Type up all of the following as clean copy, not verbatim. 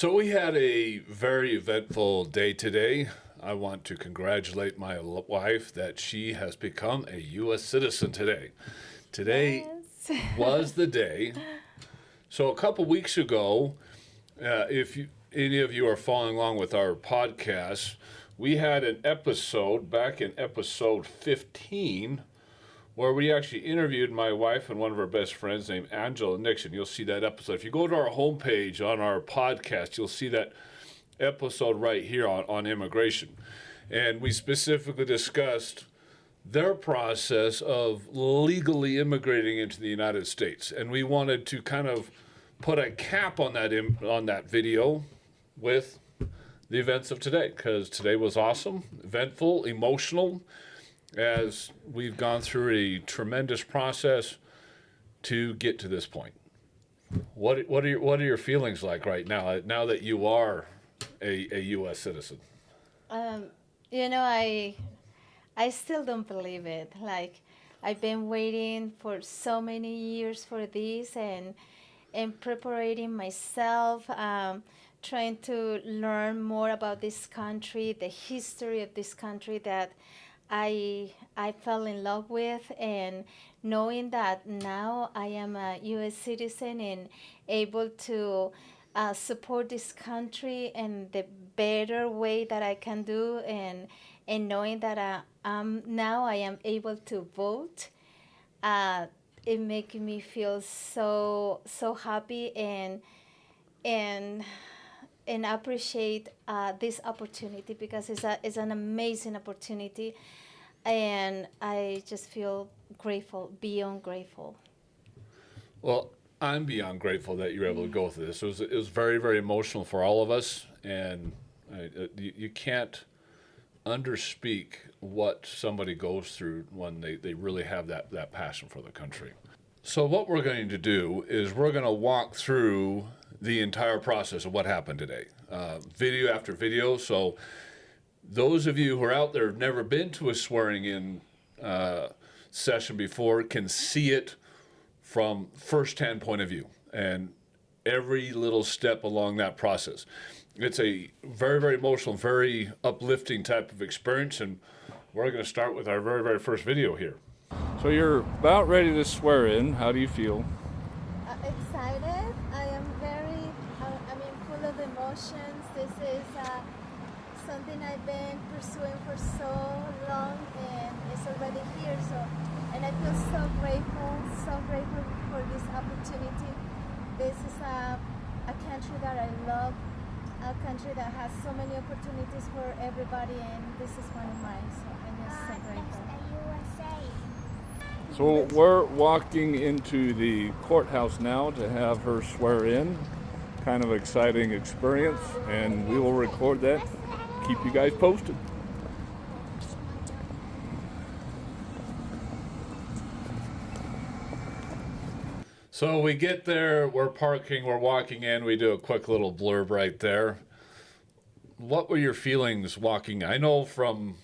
So we had a very eventful day today. I want to congratulate my wife that she has become a U.S. citizen today. Today Yes. was the day. So a couple weeks ago, if any of you are following along with our podcast, we had an episode back in episode 15 where we actually interviewed my wife and one of her best friends named Angela Nixon. You'll see that episode. If you go to our homepage on our podcast, you'll see that episode right here on immigration. And we specifically discussed their process of legally immigrating into the United States. And we wanted to kind of put a cap on that video with the events of today, because today was awesome, eventful, emotional, as we've gone through a tremendous process to get to this point. What are your feelings like right now that you are a U.S. citizen? Um, I still don't believe it. Like, I've been waiting for so many years for this and preparing myself, trying to learn more about this country, the history of this country that I fell in love with, and knowing that now I am a U.S. citizen and able to support this country in the better way that I can do, and knowing that now I am able to vote, it makes me feel so happy and and appreciate this opportunity, because it's an amazing opportunity, and I just feel grateful, beyond grateful. Well, I'm beyond grateful that you're able to go through this. It was very, very emotional for all of us, and you can't underspeak what somebody goes through when they really have that passion for the country. So what we're going to do is we're going to walk through the entire process of what happened today, video after video. So those of you who are out there who've never been to a swearing-in session before can see it from first-hand point of view and every little step along that process. It's a very, very emotional, very uplifting type of experience, and we're going to start with our very, very first video here. So you're about ready to swear in. How do you feel? Excited. I am very, full of emotions. This is something I've been pursuing for so long, and it's already here. And I feel so grateful for this opportunity. This is a country that I love, a country that has so many opportunities for everybody, and this is one of mine. So I'm just so grateful. So we're walking into the courthouse now to have her swear in. Kind of exciting experience, and we will record that. Keep you guys posted. So we get there, we're parking, we're walking in, we do a quick little blurb right there. What were your feelings walking? I know from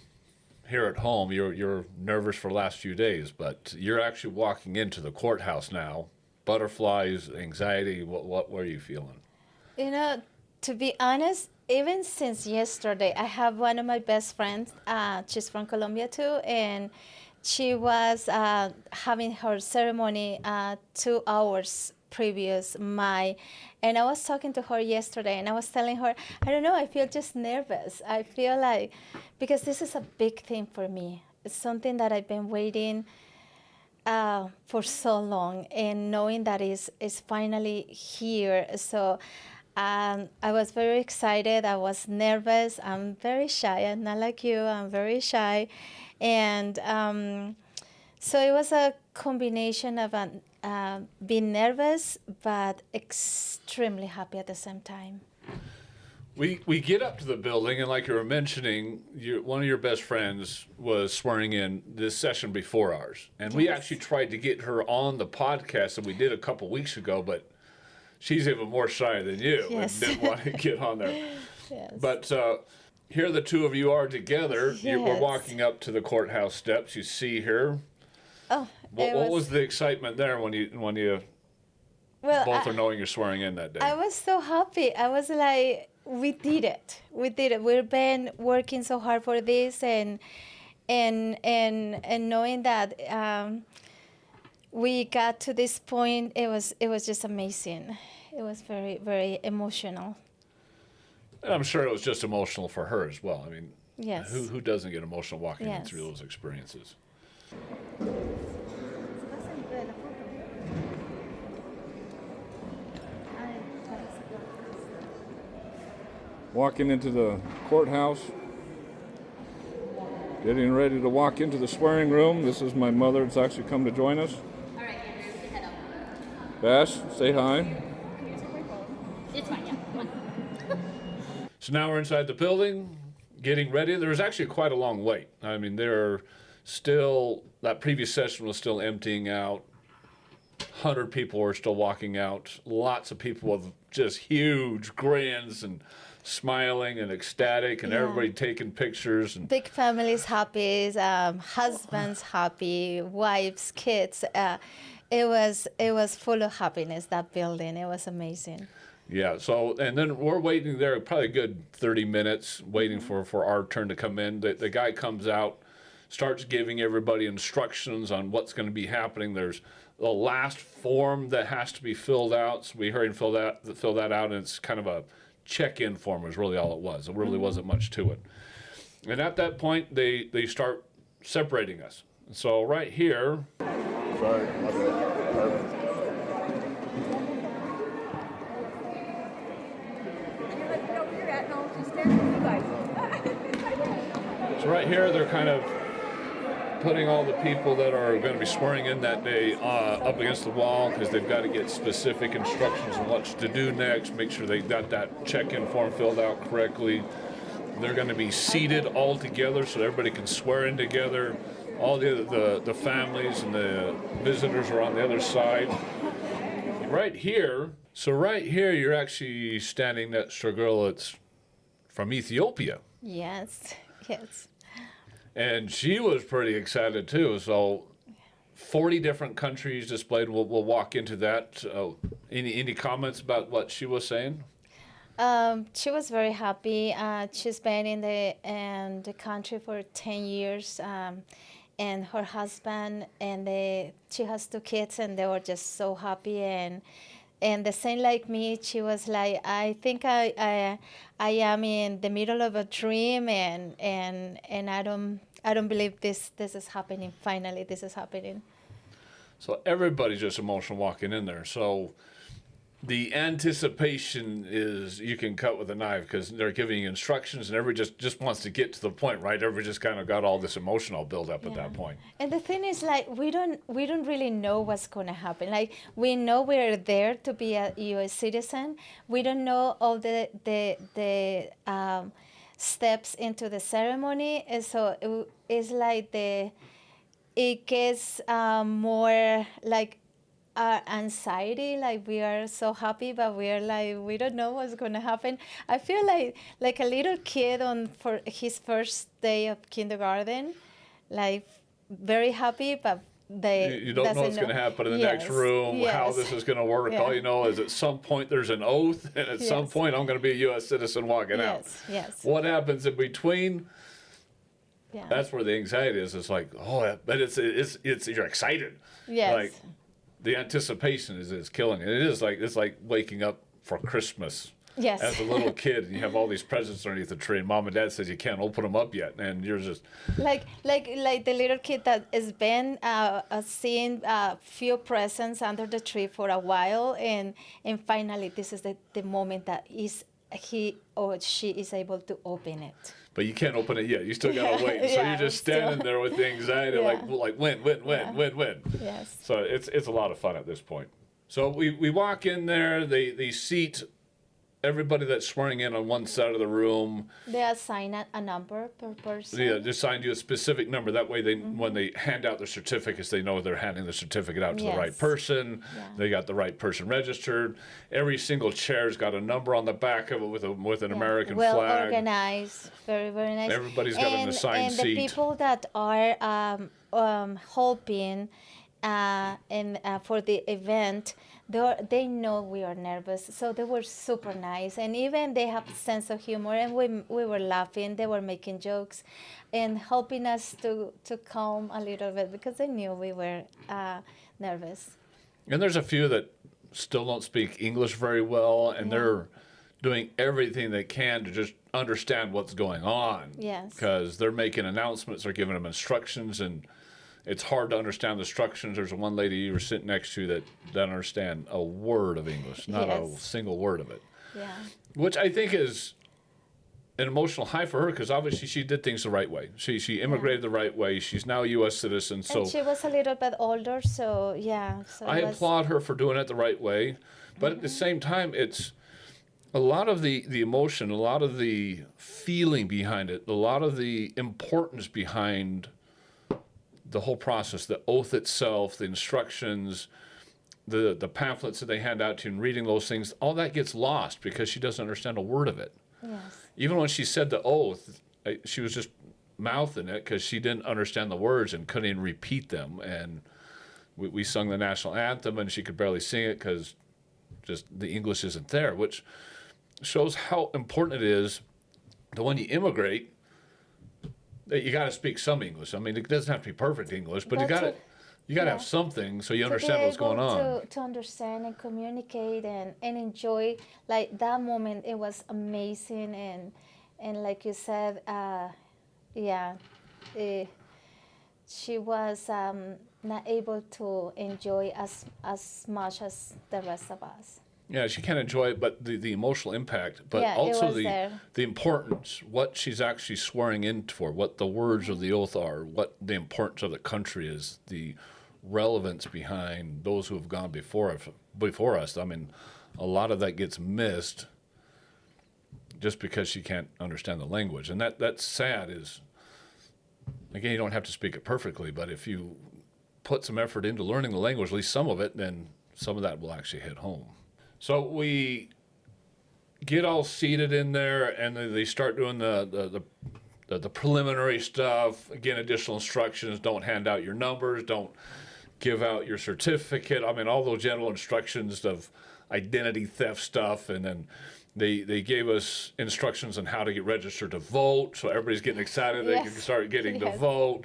here at home you're nervous for the last few days, but you're actually walking into the courthouse now. Butterflies, anxiety, what were you feeling? To be honest, even since yesterday, I have one of my best friends, she's from Colombia too, and she was having her ceremony 2 hours previous and I was talking to her yesterday, and I was telling her, I don't know, I feel just nervous. I feel like, because this is a big thing for me. It's something that I've been waiting for so long, and knowing that is finally here. So I was very excited. I was nervous. I'm very shy. I'm not like you. I'm very shy. And so it was a combination of being nervous, but extremely happy at the same time. We get up to the building, and like you were mentioning, one of your best friends was swearing in this session before ours. And we actually tried to get her on the podcast that we did a couple weeks ago, but she's even more shy than you and didn't want to get on there. Yes. But here the two of you are together. Yes. We're walking up to the courthouse steps. You see her. Oh, What was the excitement there when you Well, both are knowing you're swearing in that day? I was so happy. I was like, we did it. We did it. We've been working so hard for this, and knowing that we got to this point, it was just amazing. It was very, very emotional. And I'm sure it was just emotional for her as well. I mean, Yes. who doesn't get emotional walking Yes. through those experiences? Walking into the courthouse, getting ready to walk into the swearing room. This is my mother. It's actually come to join us. All right, Andrew, get head up. Bash, say hi. It's fine, yeah. Come on. So now we're inside the building, getting ready. There was actually quite a long wait. I mean, that previous session was still emptying out. 100 people were still walking out. Lots of people with just huge grins and smiling and ecstatic, and everybody taking pictures. And Big families happy, husbands happy, wives, kids. It was full of happiness, that building. It was amazing. yeah, so, and then we're waiting there probably a good 30 minutes, waiting for our turn to come in. The guy comes out, starts giving everybody instructions on what's going to be happening. There's the last form that has to be filled out. So we hurried and fill that out, and it's kind of a check-in form is really all it was. It really wasn't much to it. And at that point, they start separating us. So right here, Sorry. so right here, they're kind of putting all the people that are going to be swearing in that day up against the wall, because they've got to get specific instructions on what to do next, make sure they got that check-in form filled out correctly. They're going to be seated all together so everybody can swear in together. All the families and the visitors are on the other side. Right here, you're actually standing next to a girl that's from Ethiopia. Yes, yes. And she was pretty excited too. So 40 different countries displayed. We'll walk into that. Any comments about what she was saying? She was very happy. She's been in the country for 10 years, and her husband she has 2 kids, and they were just so happy. And the same like me, she was like, I think I am in the middle of a dream, and I don't believe this is happening. Finally, this is happening. So everybody's just emotional walking in there. So the anticipation is you can cut with a knife, because they're giving you instructions, and everybody just wants to get to the point, right? Everybody just kind of got all this emotional build up at that point. And the thing is, like, we don't really know what's going to happen. Like, we know we're there to be a US citizen. We don't know all the steps into the ceremony, and so it's like it gets more like our anxiety. Like, we are so happy, but we are like, we don't know what's going to happen. I feel like a little kid for his first day of kindergarten, like, very happy, but you don't know what's going to happen in the next room, how this is going to work. All you know is at some point there's an oath, and at some point I'm going to be a U.S. citizen walking out. Yes. What happens in between? Yeah. That's where the anxiety is. It's like, oh, but it's you're excited. Yes. Like, the anticipation is killing it. It's like waking up for Christmas. Yes. As a little kid, and you have all these presents underneath the tree, and mom and dad says you can't open them up yet, and you're just like the little kid that has been seeing few presents under the tree for a while, and finally this is the moment that he or she is able to open it. But you can't open it yet. You still gotta wait. So you're just standing there with the anxiety, like win. Yes. So it's a lot of fun at this point. So we walk in there. They seat everybody that's swearing in on one side of the room. They assign a number per person. Yeah, they assign you a specific number. That way, when they hand out their certificates, they know they're handing the certificate out to the right person. Yeah. They got the right person registered. Every single chair's got a number on the back of it with an American well flag. organized, very, very nice. Everybody's got an assigned and seat. the people that are helping for the event, they know we are nervous, so they were super nice, and even they have a sense of humor, and we were laughing. They were making jokes, and helping us to calm a little bit because they knew we were nervous. And there's a few that still don't speak English very well, and they're doing everything they can to just understand what's going on. Yes. Because they're making announcements, they're giving them instructions, and it's hard to understand the instructions. There's one lady you were sitting next to that doesn't understand a word of English, not a single word of it. Yeah. Which I think is an emotional high for her, because obviously she did things the right way. She immigrated the right way. She's now a U.S. citizen. So And she was a little bit older, so yeah. So I applaud her for doing it the right way. But at the same time, it's a lot of the emotion, a lot of the feeling behind it, a lot of the importance behind the whole process, the oath itself, the instructions, the pamphlets that they hand out to you, and reading those things, all that gets lost because she doesn't understand a word of it. Yes. Even when she said the oath, she was just mouthing it because she didn't understand the words and couldn't even repeat them. And we sung the national anthem, and she could barely sing it because just the English isn't there, which shows how important it is that when you immigrate, that you got to speak some English. I mean, it doesn't have to be perfect English, but you got to have something so you understand what's going on. To understand and communicate and enjoy, like that moment, it was amazing. And like you said, she was not able to enjoy as much as the rest of us. Yeah, she can enjoy it, but the emotional impact, but Yeah, also it was the importance, what she's actually swearing in for, what the words of the oath are, what the importance of the country is, the relevance behind those who have gone before us. I mean, a lot of that gets missed just because she can't understand the language. And that's sad. Is, again, you don't have to speak it perfectly, but if you put some effort into learning the language, at least some of it, then some of that will actually hit home. So we get all seated in there, and then they start doing the preliminary stuff. Again, additional instructions: don't hand out your numbers, don't give out your certificate. I mean, all those general instructions of identity theft stuff. And then they gave us instructions on how to get registered to vote. So everybody's getting excited. They can start getting to vote.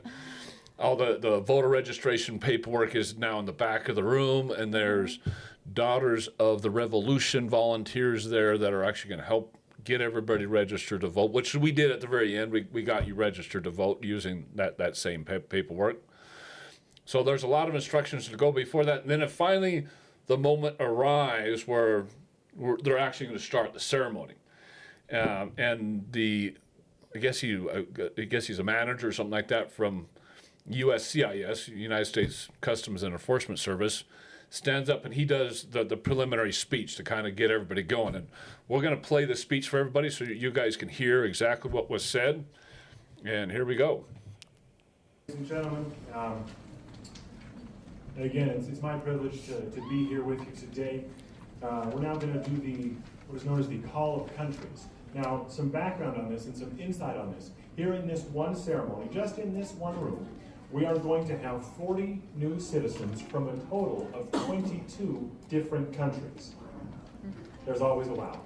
All the voter registration paperwork is now in the back of the room, and there's Daughters of the Revolution volunteers there that are actually going to help get everybody registered to vote, which we did at the very end. We got you registered to vote using that same paperwork. So there's a lot of instructions to go before that. And then finally the moment arrives where they're actually going to start the ceremony. And I guess he's a manager or something like that from USCIS, United States Customs and Enforcement Service, stands up and he does the preliminary speech to kind of get everybody going. And we're going to play the speech for everybody so you guys can hear exactly what was said. And here we go. Ladies and gentlemen, again, it's my privilege to be here with you today. We're now going to do what is known as the Call of Countries. Now, some background on this and some insight on this. Here in this one ceremony, just in this one room, we are going to have 40 new citizens from a total of 22 different countries. There's always a wow.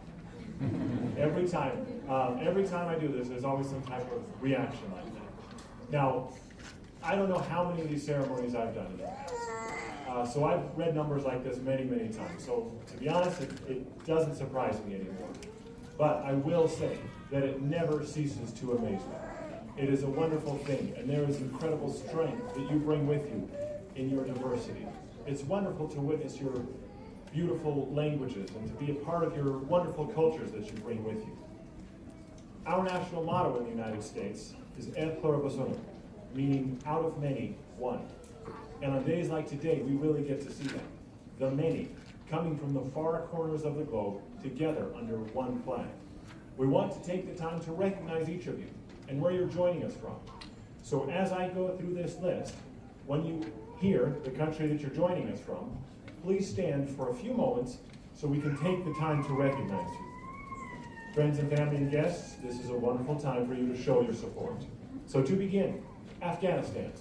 Every time I do this, there's always some type of reaction like that. Now, I don't know how many of these ceremonies I've done in the past. So I've read numbers like this many, many times. So to be honest, it doesn't surprise me anymore. But I will say that it never ceases to amaze me. It is a wonderful thing, and there is incredible strength that you bring with you in your diversity. It's wonderful to witness your beautiful languages and to be a part of your wonderful cultures that you bring with you. Our national motto in the United States is Et pluribus unum, meaning out of many, one. And on days like today, we really get to see that. The many, coming from the far corners of the globe, together under one flag. We want to take the time to recognize each of you and where you're joining us from. So as I go through this list, when you hear the country that you're joining us from, please stand for a few moments so we can take the time to recognize you. Friends and family and guests, this is a wonderful time for you to show your support. So to begin, Afghanistan.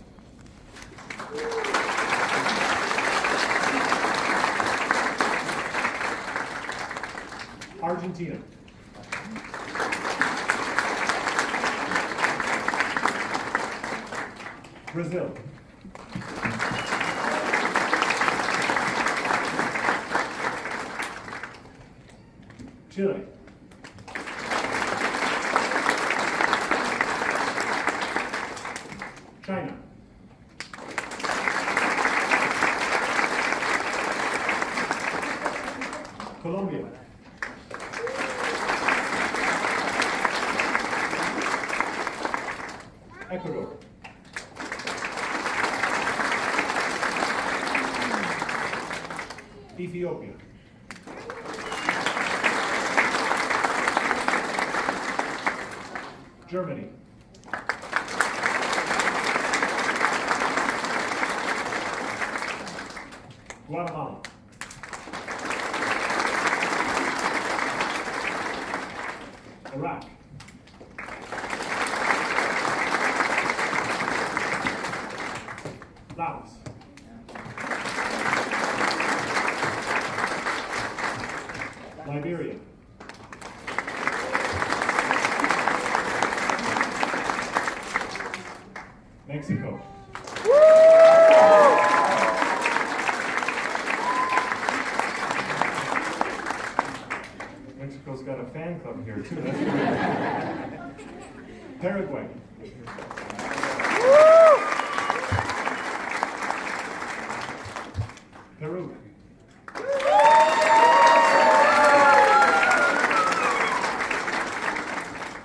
Argentina. Brazil. Chile. China. Colombia. Ecuador. Ethiopia. Germany. Guatemala. Iraq. Laos. Liberia. Mexico. Mexico's got a fan club here too. That's great. Paraguay. Peru.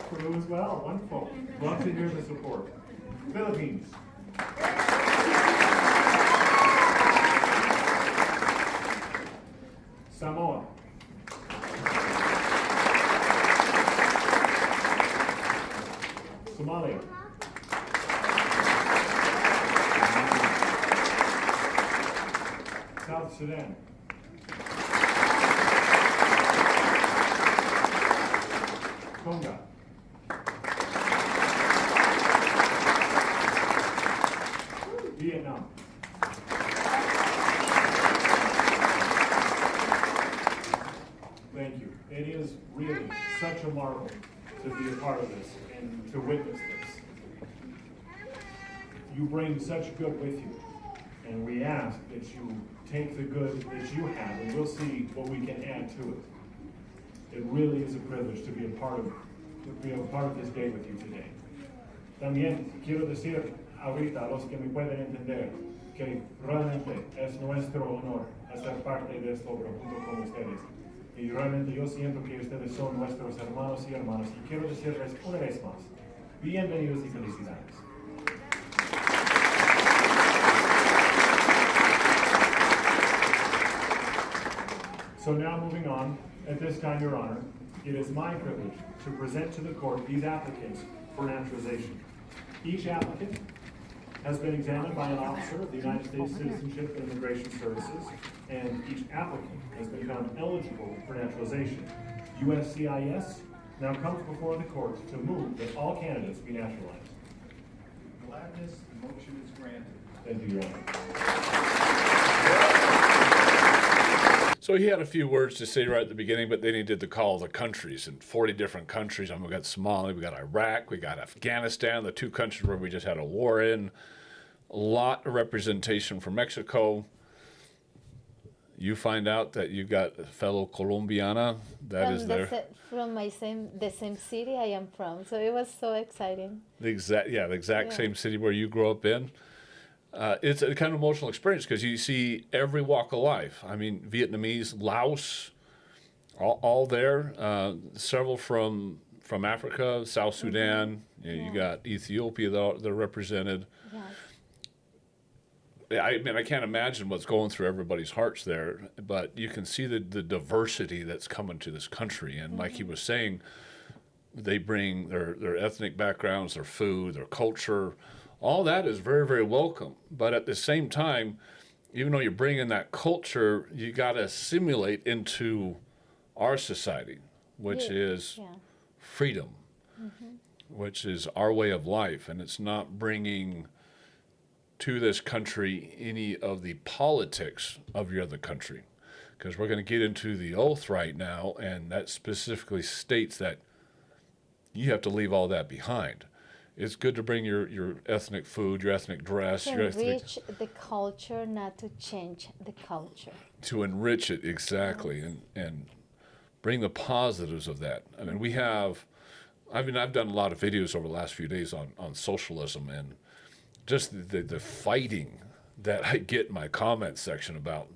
Peru as well. Wonderful. Love to hear the support. Philippines. Samoa. Somalia. South Sudan. Tonga. Vietnam. Thank you. It is really such a marvel to be a part of this and to witness this. You bring such good with you, and we ask that you take the good that you have, and we'll see what we can add to it. It really is a privilege to be a part of this day with you today. También quiero decir ahorita a los que me pueden entender que realmente es nuestro honor hacer parte de esta obra junto con ustedes. Y realmente yo siento que ustedes son nuestros hermanos y hermanas. Y quiero decirles una vez más, bienvenidos y felicidades. So now moving on, at this time, Your Honor, it is my privilege to present to the court these applicants for naturalization. Each applicant has been examined by an officer of the United States Citizenship and Immigration Services, and each applicant has been found eligible for naturalization. USCIS now comes before the court to move that all candidates be naturalized. Gladness, the motion is granted. Thank you, Your Honor. So he had a few words to say right at the beginning, but then he did the call of the countries, and 40 different countries. I mean, we got Somalia, we got Iraq, we got Afghanistan, the two countries where we just had a war in. A lot of representation from Mexico. You find out that you got a fellow Colombiana that From is there. From the same city I am from, so it was so exciting. The exact same city where you grew up in. It's a kind of emotional experience because you see every walk of life. I mean, Vietnamese, Laos, all there. Several from Africa, South Sudan. You got Ethiopia they're represented. Yes. I mean, I can't imagine what's going through everybody's hearts there, but you can see the diversity that's coming to this country. And like he was saying, they bring their ethnic backgrounds, their food, their culture. All that is very, very welcome. But at the same time, even though you bring in that culture, you got to assimilate into our society, which is freedom, which is our way of life. And it's not bringing to this country any of the politics of your other country. because we're going to get into the oath right now, and that specifically states that you have to leave all that behind. It's good to bring your ethnic food, your ethnic dress, To your ethnic, enrich the culture, not to change the culture. to enrich it exactly, and bring the positives of that. I mean, I've done a lot of videos over the last few days on socialism, and just the fighting that I get in my comment section about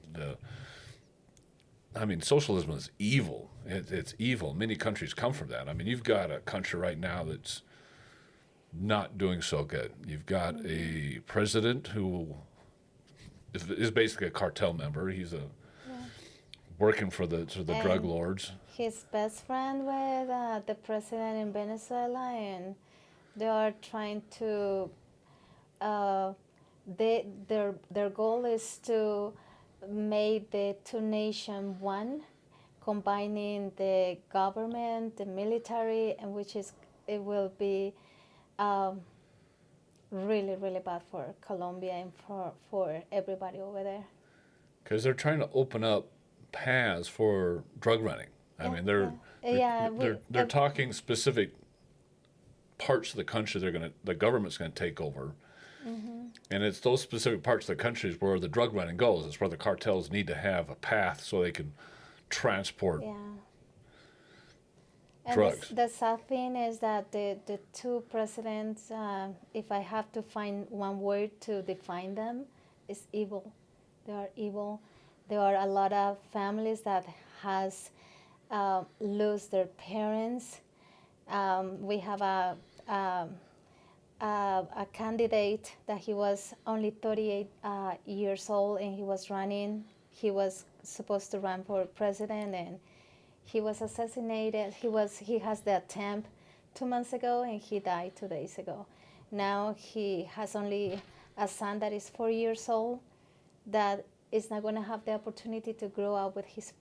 socialism is evil. It's evil. Many countries come from that. I mean, you've got a country right now that's not doing so good. You've got a president who is basically a cartel member. He's working for the drug lords. His best friend with the president in Venezuela, and they are trying to. Their goal is to make the two nations one, combining the government, the military, and it will be really, really bad for Colombia and for everybody over there. Because they're trying to open up paths for drug running. I mean, they're talking specific parts of the country the government's gonna take over, and it's those specific parts of the countries where the drug running goes. It's where the cartels need to have a path so they can transport drugs. The sad thing is that the two presidents, if I have to find one word to define them, is evil. They are evil. There are a lot of families that has lose their parents. We have a candidate that he was only 38 years old, and he was running. He was supposed to run for president, and he was assassinated. He has the attempt 2 months ago, and he died 2 days ago. Now he has only a son that is 4 years old, that is not going to have the opportunity to grow up with his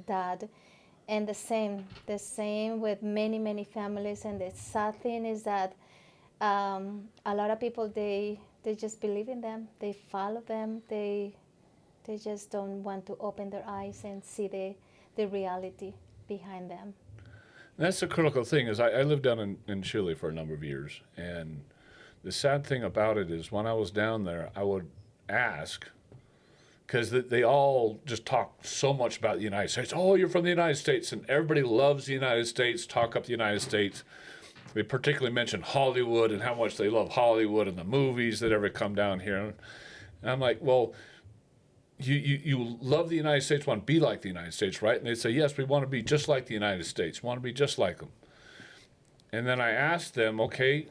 dad. And the same with many families. And the sad thing is that a lot of people, they just believe in them. They follow them. They just don't want to open their eyes and see the reality behind them. And that's the critical thing. Is I lived down in Chile for a number of years, and the sad thing about it is when I was down there, I would ask, because they all just talk so much about the United States. Oh, you're from the United States, and everybody loves the United States, talk up the United States. They particularly mention Hollywood and how much they love Hollywood and the movies that ever come down here. And I'm like, well, you love the United States, want to be like the United States, right? And they say, yes, we want to be just like the United States, want to be just like them. And then I asked them, okay,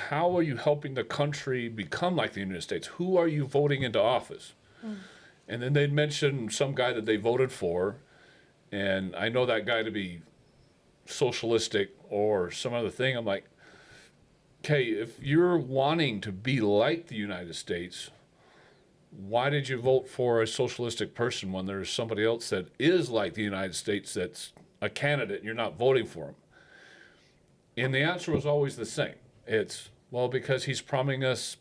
how are you helping the country become like the United States? Who are you voting into office? And then they'd mention some guy that they voted for, and I know that guy to be socialistic or some other thing. I'm like, okay, if you're wanting to be like the United States, why did you vote for a socialistic person when there's somebody else that is like the United States that's a candidate and you're not voting for him? And the answer was always the same. It's, well, because he's promising us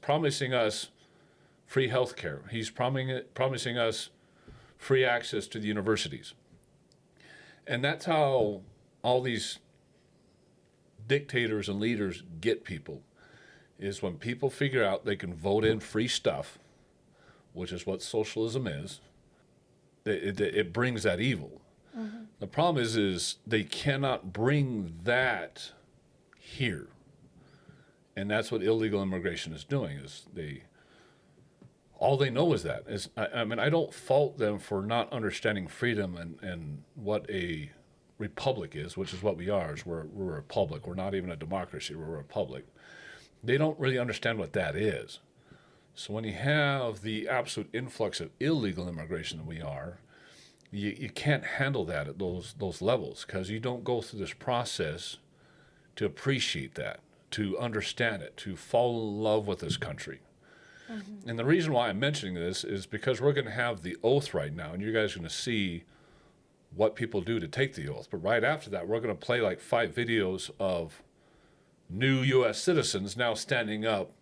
free health care. He's promising us free access to the universities. And that's how all these dictators and leaders get people, is when people figure out they can vote in free stuff, which is what socialism is, it brings that evil. The problem is they cannot bring that here. And that's what illegal immigration is doing, is all they know is that. I mean, I don't fault them for not understanding freedom and what a republic is, which is what we are. Is we're a republic. We're not even a democracy. We're a republic. They don't really understand what that is. So when you have the absolute influx of illegal immigration that we are, you can't handle that at those levels, because you don't go through this process to appreciate that, to understand it, to fall in love with this country. And the reason why I'm mentioning this is because we're going to have the oath right now, and you guys are going to see what people do to take the oath. But right after that, we're going to play like 5 videos of new US citizens now standing up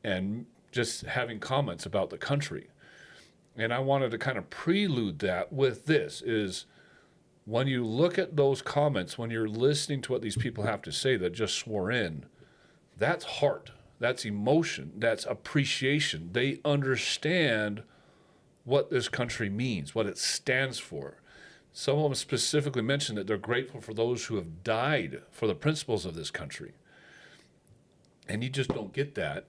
and just having comments about the country. And I wanted to kind of prelude that with this is when you look at those comments, when you're listening to what these people have to say that just swore in, that's heart, that's emotion, that's appreciation. They understand what this country means, what it stands for. Some of them specifically mentioned that they're grateful for those who have died for the principles of this country. And you just don't get that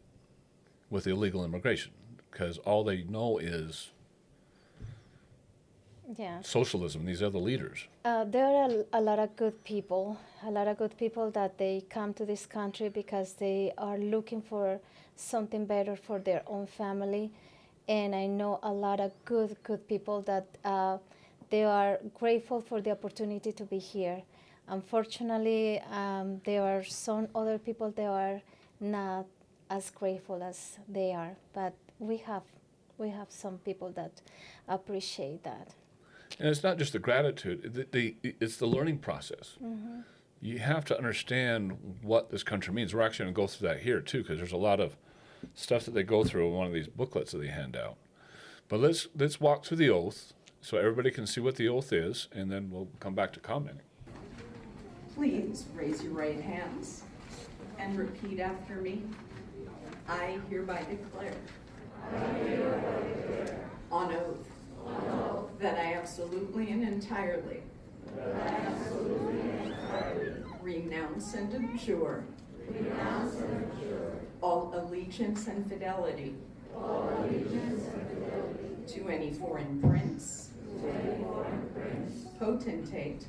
with illegal immigration because all they know is socialism, these other leaders. There are a lot of good people, that they come to this country because they are looking for something better for their own family. And I know a lot of good people that they are grateful for the opportunity to be here. Unfortunately, there are some other people that are not as grateful as they are, but we have some people that appreciate that. And it's not just the gratitude, it's the learning process. Mm-hmm. You have to understand what this country means. We're actually going to go through that here too, because there's a lot of stuff that they go through in one of these booklets that they hand out. But let's walk through the oath so everybody can see what the oath is, and then we'll come back to commenting. Please raise your right hands and repeat after me. I hereby declare on oath that I absolutely and entirely renounce and abjure all allegiance and fidelity to any foreign prince, potentate,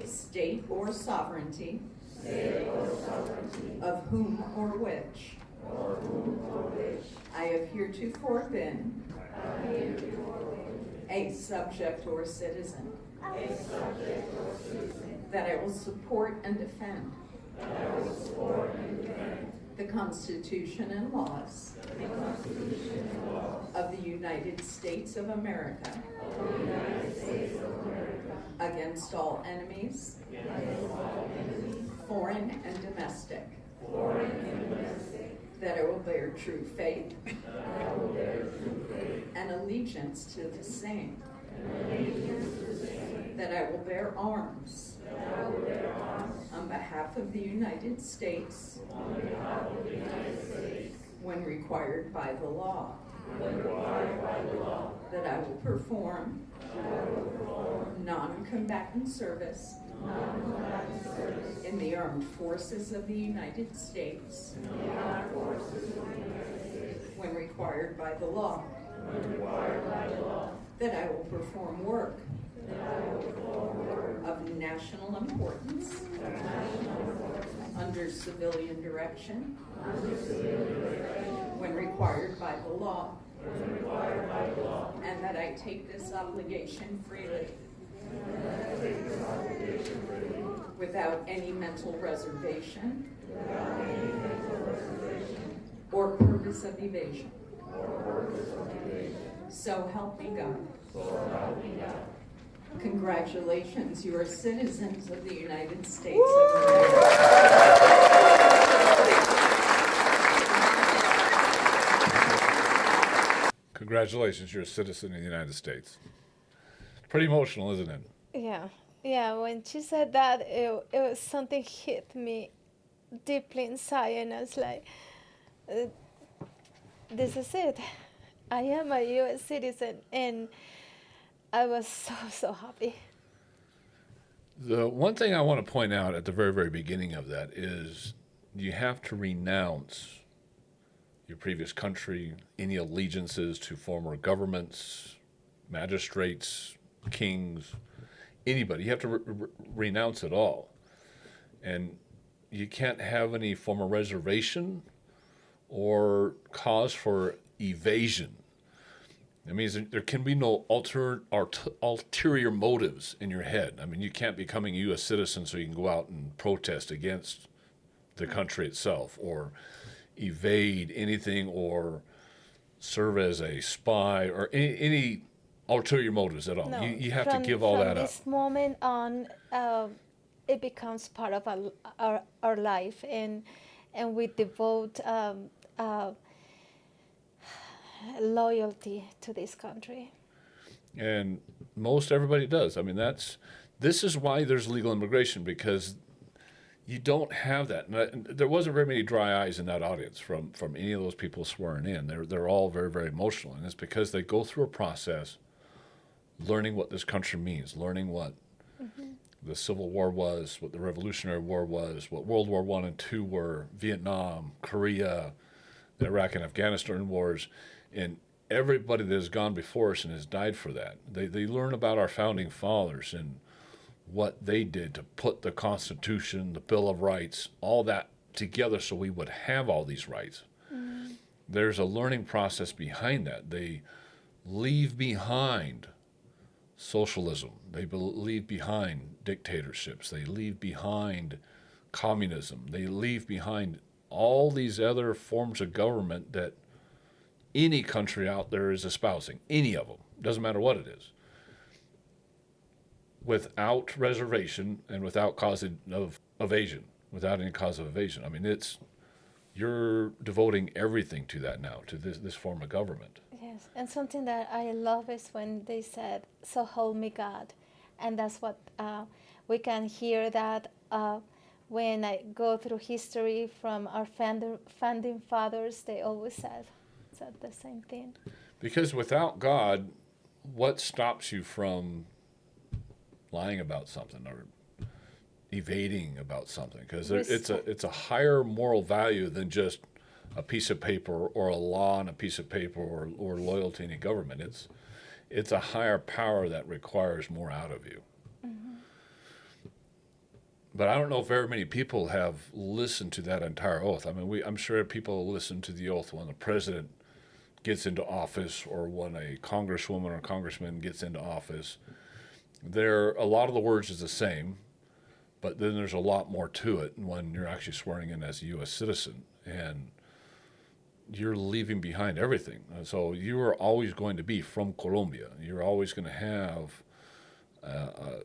state or sovereignty, of whom or which I have heretofore been a subject or citizen, that I will support and defend the Constitution and laws of the United States of America against all enemies, foreign and domestic, that I will bear true faith and allegiance to the same, that I will bear arms on behalf of the United States when required by the law, that I will perform non-combatant service in the armed forces of the United States when required by the law, that I will perform work of national importance under civilian direction when required by the law, and that I take this obligation freely without any mental reservation or purpose of evasion. So help me God. Congratulations, you are citizens of the United States of America. Congratulations, you're a citizen of the United States. Pretty emotional, isn't it? Yeah, when she said that, it was something hit me deeply inside, and I was like, this is it. I am a US citizen, and I was so happy. The one thing I want to point out at the very, very beginning of that is you have to renounce your previous country, any allegiances to former governments, magistrates, kings, anybody. You have to renounce it all. And you can't have any form of reservation or cause for evasion. It means there can be no ulterior motives in your head. I mean, you can't become a U.S. citizen so you can go out and protest against the country itself or evade anything or serve as a spy or any ulterior motives at all. No, You have to give all that up. From this moment on, it becomes part of our life, and we devote loyalty to this country. And most everybody does. I mean, this is why there's legal immigration, because you don't have that. And there wasn't very many dry eyes in that audience from any of those people swearing in. They're all very, very emotional, and it's because they go through a process, learning what this country means, learning what the Civil War was, what the Revolutionary War was, what World War I and II were, Vietnam, Korea, the Iraq and Afghanistan wars, and everybody that has gone before us and has died for that. They learn about our founding fathers and what they did to put the Constitution, the Bill of Rights, all that together so we would have all these rights. There's a learning process behind that. They leave behind socialism. They leave behind dictatorships. They leave behind communism. They leave behind all these other forms of government that any country out there is espousing, any of them. Doesn't matter what it is. Without reservation and without cause of evasion, without any cause of evasion. I mean, you're devoting everything to that now, to this form of government. Yes, and something that I love is when they said, "So help me God," and that's what we can hear that when I go through history from our founding fathers, they always said the same thing. Because without God, what stops you from lying about something or evading about something? Because it's a higher moral value than just a piece of paper or a law on a piece of paper or loyalty to any government. It's a higher power that requires more out of you. But I don't know if very many people have listened to that entire oath. I mean, I'm sure people listen to the oath when the president gets into office or when a congresswoman or congressman gets into office. A lot of the words is the same, but then there's a lot more to it when you're actually swearing in as a U.S. citizen, and you're leaving behind everything. So you are always going to be from Colombia. You're always going to have a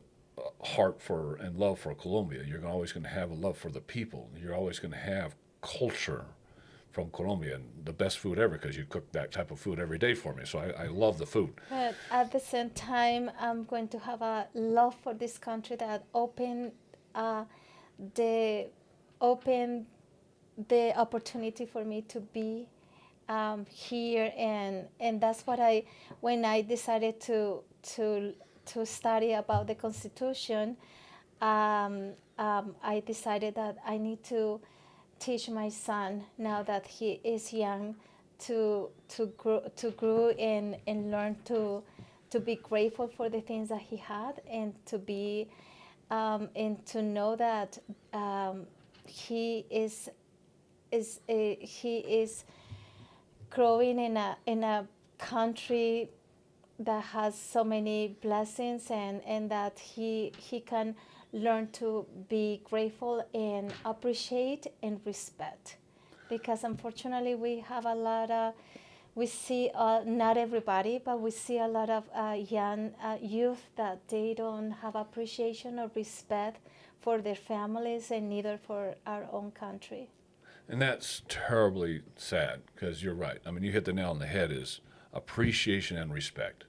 heart for and love for Colombia. You're always going to have a love for the people. You're always going to have culture from Colombia, and the best food ever, because you cook that type of food every day for me. So I love the food. But at the same time, I'm going to have a love for this country that open the opportunity for me to be here, and that's what when I decided to study about the Constitution, I decided that I need to teach my son, now that he is young, to grow and learn to be grateful for the things that he had, and to be and to know that he is growing in a country that has so many blessings, and that he can learn to be grateful and appreciate and respect. Because unfortunately we have we see, not everybody, but we see a lot of young youth that they don't have appreciation or respect for their families, and neither for our own country. And that's terribly sad, because you're right. I mean, you hit the nail on the head, is appreciation and respect.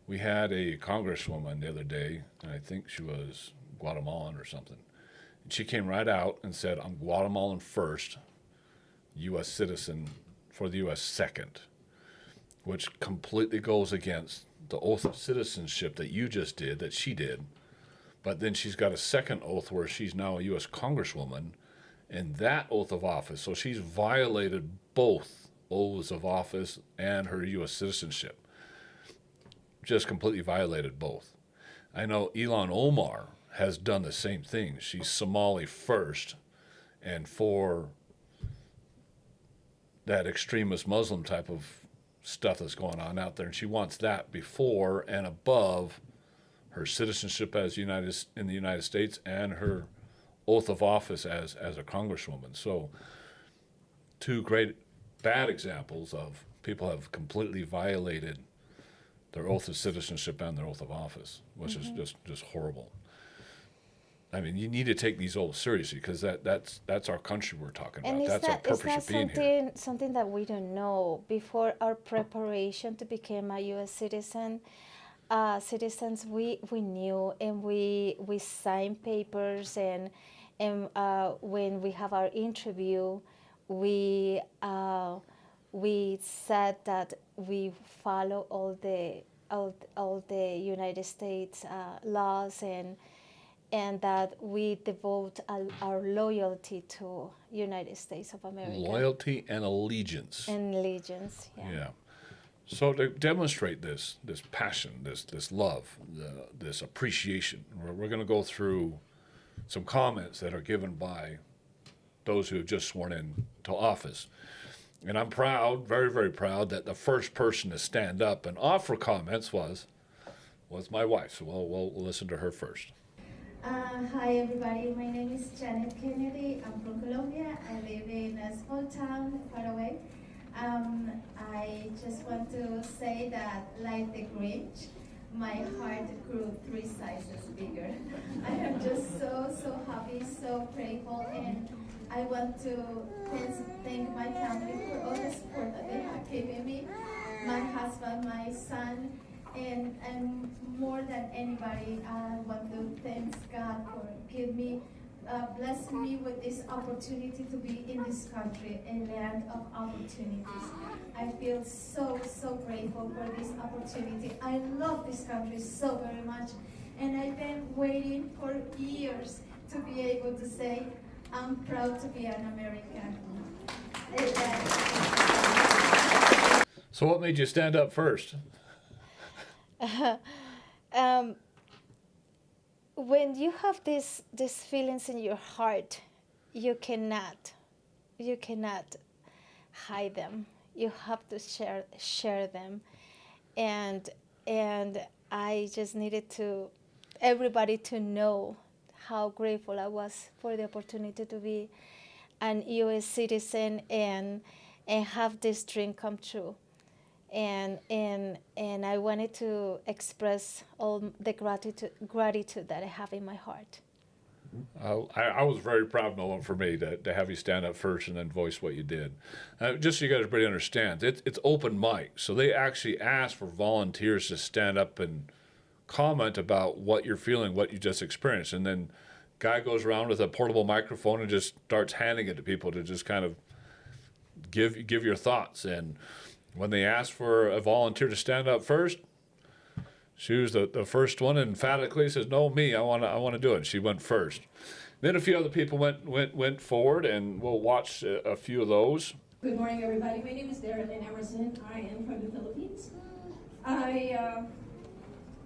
We had a congresswoman the other day, and I think she was Guatemalan or something. And she came right out and said, "I'm Guatemalan first, U.S. citizen for the U.S. second," which completely goes against the oath of citizenship that you just did, that she did. But then she's got a second oath where she's now a U.S. congresswoman, and that oath of office. So she's violated both oaths of office and her U.S. citizenship. Just completely violated both. I know Ilhan Omar has done the same thing. She's Somali first, and for that extremist Muslim type of stuff that's going on out there, and she wants that before and above her citizenship as in the United States and her oath of office as a congresswoman. So two great bad examples of people have completely violated their oath of citizenship and their oath of office, which is just horrible. I mean, you need to take these oaths seriously because that's our country we're talking about. And That's our purpose of being here. something that we don't know before our preparation to become a U.S. citizen. Citizens, we knew, and we signed papers, and when we have our interview, we said that we follow all the United States laws, and that we devote our loyalty to United States of America. Loyalty and allegiance. And allegiance, yeah. Yeah. So to demonstrate this passion, this love, this appreciation, we're going to go through some comments that are given by those who have just sworn in to office. And I'm proud, very, very proud, that the first person to stand up and offer comments was my wife. So we'll listen to her first. Hi everybody, my name is Janet Kennedy. I'm from Colombia. I live in a small town far away. I just want to say that, like the Grinch, my heart grew 3 sizes bigger. I am just so happy, so grateful, and I want to thank my family for all the support that they have given me, my husband, my son, and more than anybody, I want to thank God for giving me, blessing me with this opportunity to be in this country, a land of opportunities. I feel so grateful for this opportunity. I love this country so very much, and I've been waiting for years to be able to say, I'm proud to be an American. So what made you stand up first? When you have these feelings in your heart, you cannot hide them. You have to share them, and I just needed everybody to know how grateful I was for the opportunity to be an U.S. citizen and have this dream come true. And I wanted to express all the gratitude that I have in my heart. I was very proud, Nolan, for me to have you stand up first and then voice what you did. Just so you guys everybody understands, it's open mic, so they actually ask for volunteers to stand up and comment about what you're feeling, what you just experienced, and then guy goes around with a portable microphone and just starts handing it to people to just kind of give your thoughts. And when they asked for a volunteer to stand up first, she was the first one, and emphatically says, "No, me, I want to do it." She went first. Then a few other people went forward, and we'll watch a few of those. Good morning, everybody. My name is Darren Emerson. I am from the Philippines. I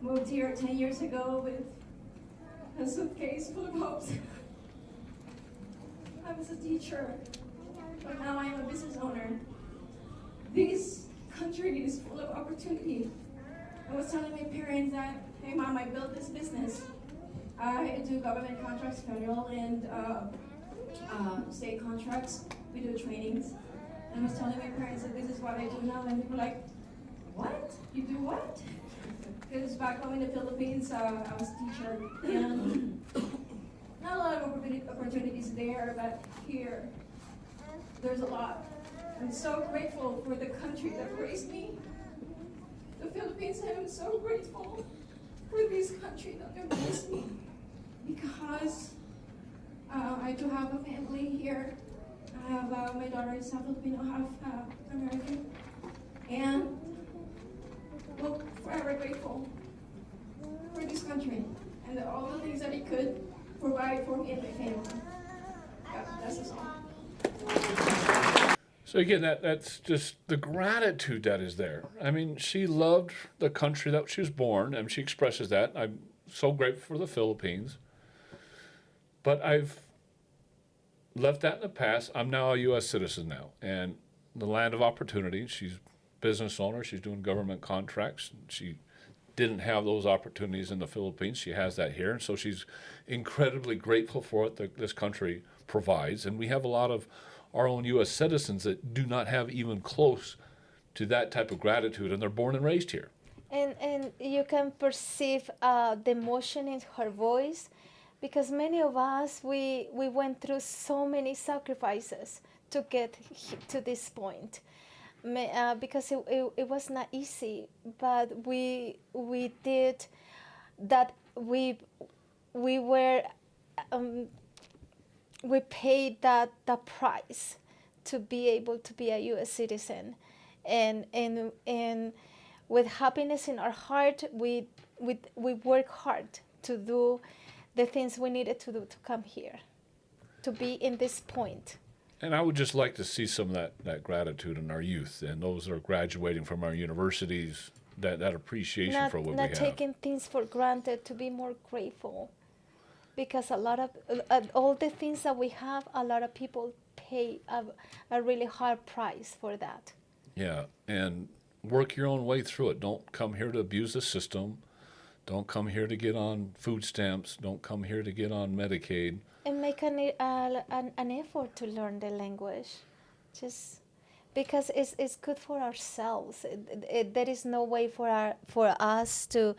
moved here 10 years ago with a suitcase full of hopes. I was a teacher, but now I am a business owner. This country is full of opportunity. I was telling my parents that, hey Mom, I built this business. I do government contracts, federal and state contracts. We do trainings. And I was telling my parents that this is what I do now, and they were like, what? You do what? Because back home in the Philippines, I was a teacher, and not a lot of opportunities there, but here, there's a lot. I'm so grateful for the country that raised me. The Philippines, I am so grateful for this country that raised me, because I do have a family here. I have my daughter is half Filipino, half American, and we're forever grateful for this country and all the things that it could provide for me and my family. Yeah, that's just all. So again, that's just the gratitude that is there. I mean, she loved the country that she was born, and she expresses that. I'm so grateful for the Philippines. But I've left that in the past. I'm now a U.S. citizen now, and the land of opportunity. She's a business owner. She's doing government contracts. She didn't have those opportunities in the Philippines. She has that here, and so she's incredibly grateful for what this country provides. And we have a lot of our own U.S. citizens that do not have even close to that type of gratitude, and they're born and raised here. And you can perceive the emotion in her voice, because many of us, we went through so many sacrifices to get to this point. Because it was not easy, but we did that. We were we paid the price to be able to be a U.S. citizen, and with happiness in our heart, we work hard to do the things we needed to do to come here, to be in this point. And I would just like to see some of that gratitude in our youth and those that are graduating from our universities, that appreciation for what we have. Not taking things for granted, to be more grateful. Because a lot of all the things that we have, a lot of people pay a really hard price for that. Yeah, and work your own way through it. Don't come here to abuse the system. Don't come here to get on food stamps. Don't come here to get on Medicaid. And make an effort to learn the language, just because it's good for ourselves. There is no way for us to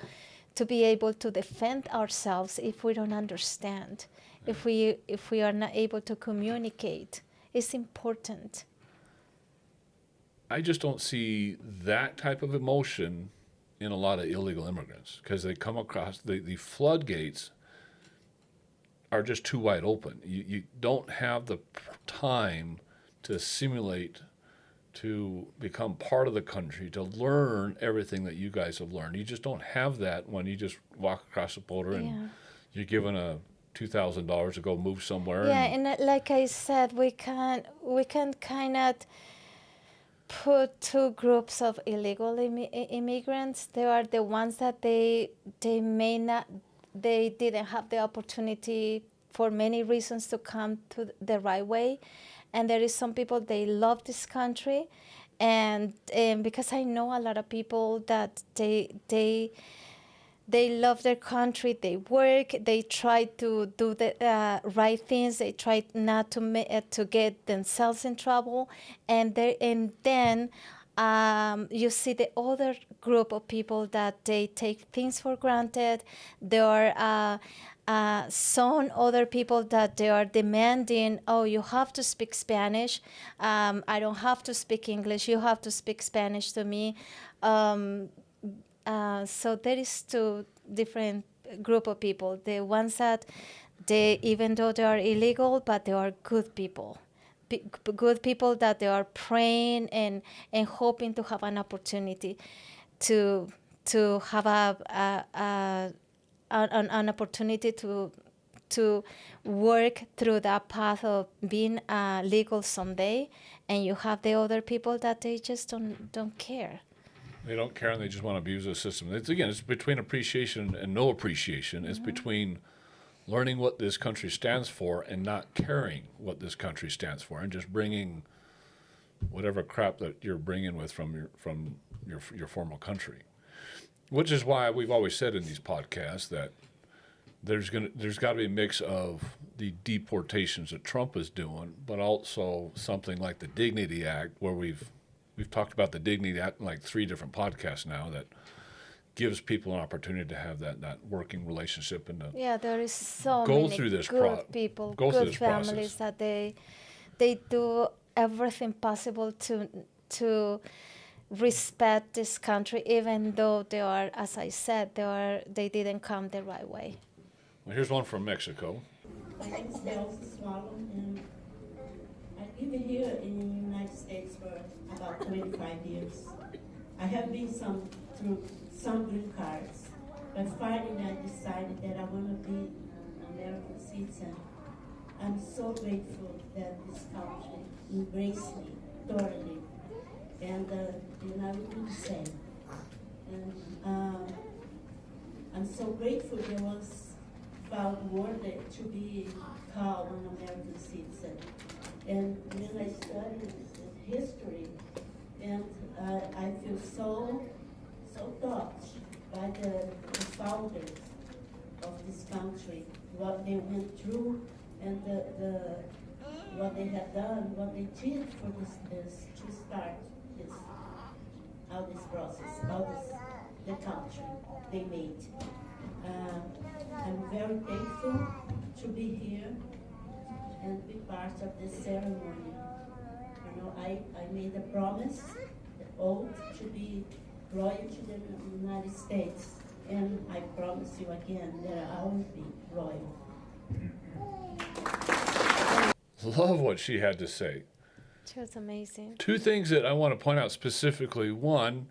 be able to defend ourselves if we don't understand, if we are not able to communicate. It's important. I just don't see that type of emotion in a lot of illegal immigrants, because they come across the floodgates are just too wide open. You don't have the time to assimilate, to become part of the country, to learn everything that you guys have learned. You just don't have that when you just walk across the border and you're given a $2,000 to go move somewhere. Yeah, and like I said, we can kind of put two groups of illegal immigrants. There are the ones that they didn't have the opportunity for many reasons to come to the right way, and there is some people, they love this country, and because I know a lot of people that they love their country, they work, they try to do the right things, they try not to get themselves in trouble, and then you see the other group of people that they take things for granted. There are some other people that they are demanding, oh, you have to speak Spanish. I don't have to speak English. You have to speak Spanish to me. So there is two different group of people. The ones that even though they are illegal, but they are good people. Good people that they are praying and hoping to have an opportunity to have an opportunity to work through that path of being legal someday. And you have the other people that they just don't care. They don't care, and they just want to abuse the system. It's between appreciation and no appreciation. Mm-hmm. It's between learning what this country stands for and not caring what this country stands for, and just bringing whatever crap that you're bringing with from your former country. Which is why we've always said in these podcasts that there's got to be a mix of the deportations that Trump is doing, but also something like the Dignity Act, where we've talked about the Dignity Act in like 3 different podcasts now, that gives people an opportunity to have that working relationship and there is so go many through this good people, good families process. That they do everything possible to respect this country, even though they are, as I said, they didn't come the right way. Well, here's one from Mexico. My name is Elsa Swallow, and I've been here in the United States for about 25 years. I have been through some green cards, but finally I decided that I want to be an American citizen. I'm so grateful that this country embraced me thoroughly, and I will do the same. And I'm so grateful that I was found worthy to be called an American citizen. And when I studied history, and I feel so touched by the founders of this country, what they went through, and what they had done, what they did for this to start this process, the country they made. I'm very thankful of this ceremony. You know, I made a promise, the oath to be loyal to the United States, and I promise you again that I will be loyal. Love what she had to say. She was amazing. Two things that I want to point out specifically. One,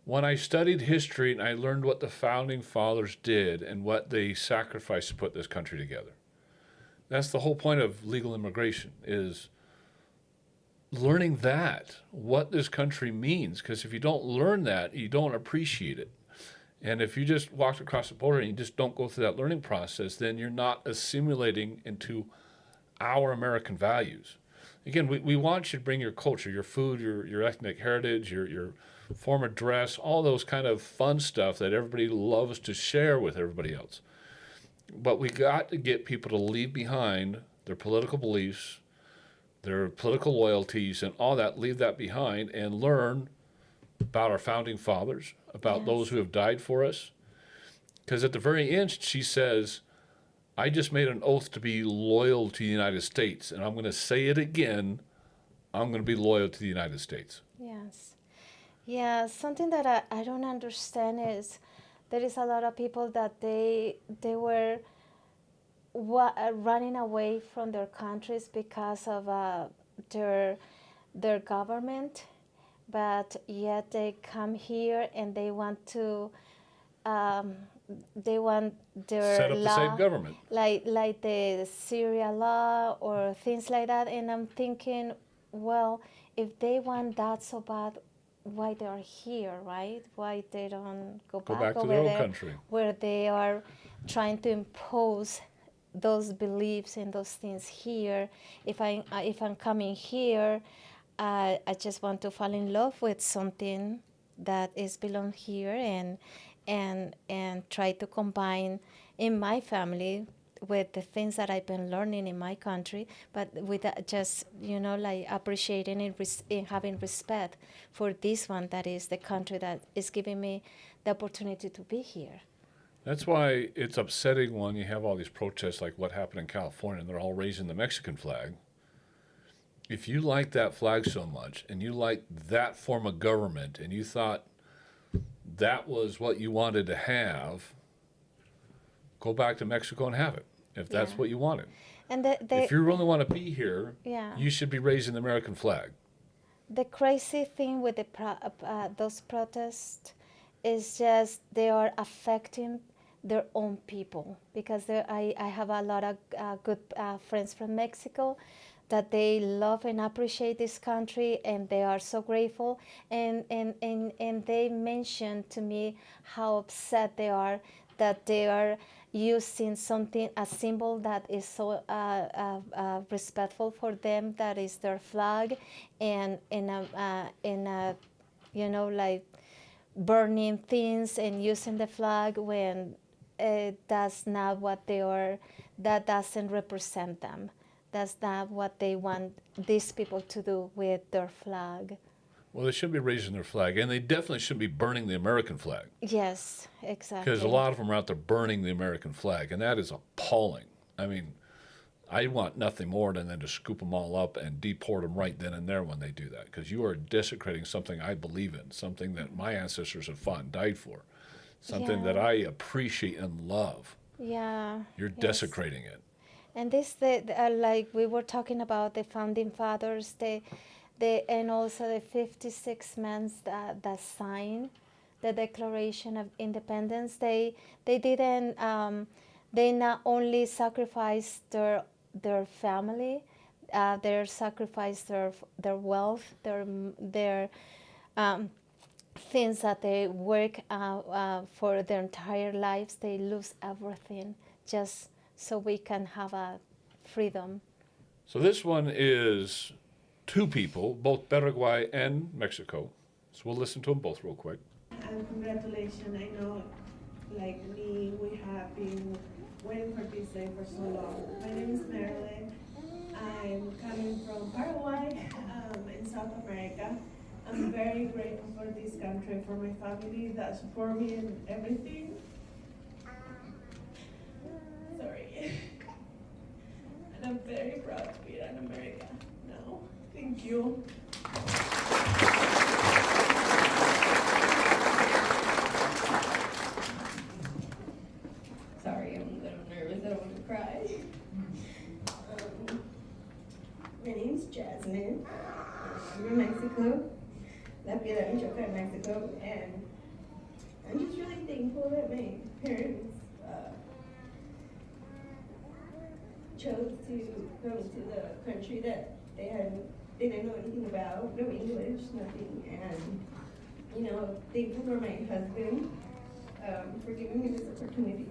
when I studied history and I learned what the founding fathers did and what they sacrificed to put this country together. That's the whole point of legal immigration, is learning that, what this country means. Because if you don't learn that, you don't appreciate it. And if you just walked across the border and you just don't go through that learning process, then you're not assimilating into our American values. Again, we want you to bring your culture, your food, your ethnic heritage, your form of dress, all those kind of fun stuff that everybody loves to share with everybody else. But we got to get people to leave behind their political beliefs, their political loyalties, and all that, leave that behind and learn about our founding fathers, about those who have died for us. Because at the very end, she says, I just made an oath to be loyal to the United States, and I'm going to say it again, I'm going to be loyal to the United States. Yes. Yeah, something that I don't understand is there is a lot of people that they were running away from their countries because of their government, but yet they come here and they want to their set up law, the same government, like the Syria law or things like that. And I'm thinking, well, if they want that so bad, why they are here, right? Why they don't go back to over their own there country, where they are trying to impose those beliefs and those things here. If I'm coming here, I just want to fall in love with something that is belong here and try to combine in my family with the things that I've been learning in my country, but with just, like appreciating and having respect for this one, that is the country that is giving me the opportunity to be here. That's why it's upsetting when you have all these protests like what happened in California and they're all raising the Mexican flag. If you like that flag so much and you like that form of government and you thought that was what you wanted to have, go back to Mexico and have it, if that's what you wanted. And if you really want to be here, you should be raising the American flag. The crazy thing with those protests is just they are affecting their own people, because I have a lot of good friends from Mexico that they love and appreciate this country, and they are so grateful, and they mentioned to me how upset they are that they are using a symbol that is so respectful for them, that is their flag, and like burning things and using the flag when that's not what they are. That doesn't represent them. That's not what they want these people to do with their flag. Well, they shouldn't be raising their flag, and they definitely shouldn't be burning the American flag. Yes, exactly. Because a lot of them are out there burning the American flag, and that is appalling. I mean, I want nothing more than to scoop them all up and deport them right then and there when they do that, because you are desecrating something I believe in, something that my ancestors have fought and died for, something that I appreciate and love. Yeah. You're desecrating it. And this, like we were talking about the founding fathers, and also the 56 men that signed the Declaration of Independence. They didn't. They not only sacrificed their family, they sacrificed their wealth, their things that they work for their entire lives. They lose everything just so we can have a freedom. So this one is two people, both Paraguay and Mexico. So we'll listen to them both real quick. Congratulations. I know, like me, we have been waiting for this day for so long. My name is Marilyn. I'm coming from Paraguay in South America. I'm very grateful for this country, for my family that support me in everything. Sorry. And I'm very very proud to be in America now. Thank you. Sorry, I'm a little nervous. I don't want to cry. My name's Jasmine. I'm from Mexico, La Piedad, Michoacan, Mexico, and I'm just really thankful that my parents chose to come to the country that they didn't know anything about, no English, nothing, and thankful for my husband for giving me this opportunity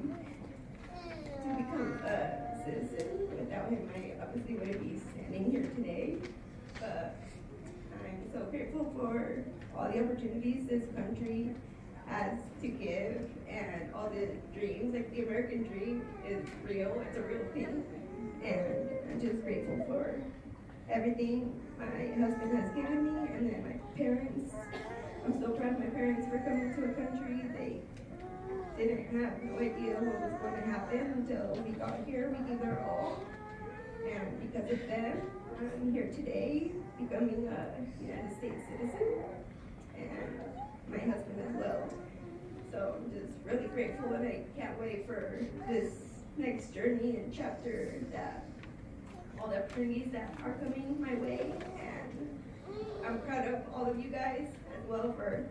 to become a citizen. Without him, I obviously wouldn't be standing here today. But I'm so grateful for all the opportunities this country has to give and all the dreams. Like the American dream is real, it's a real thing. And I'm just grateful for everything my husband has given me, and then my parents. I'm so proud of my parents for coming to a country they didn't have no idea what was going to happen until we got here. We gave our all, and because of them, I'm here today, becoming a United States citizen, and my husband as well. So I'm just really grateful, and I can't wait for this next journey and chapter, that all the opportunities that are coming my way, and I'm proud of all of you guys as well for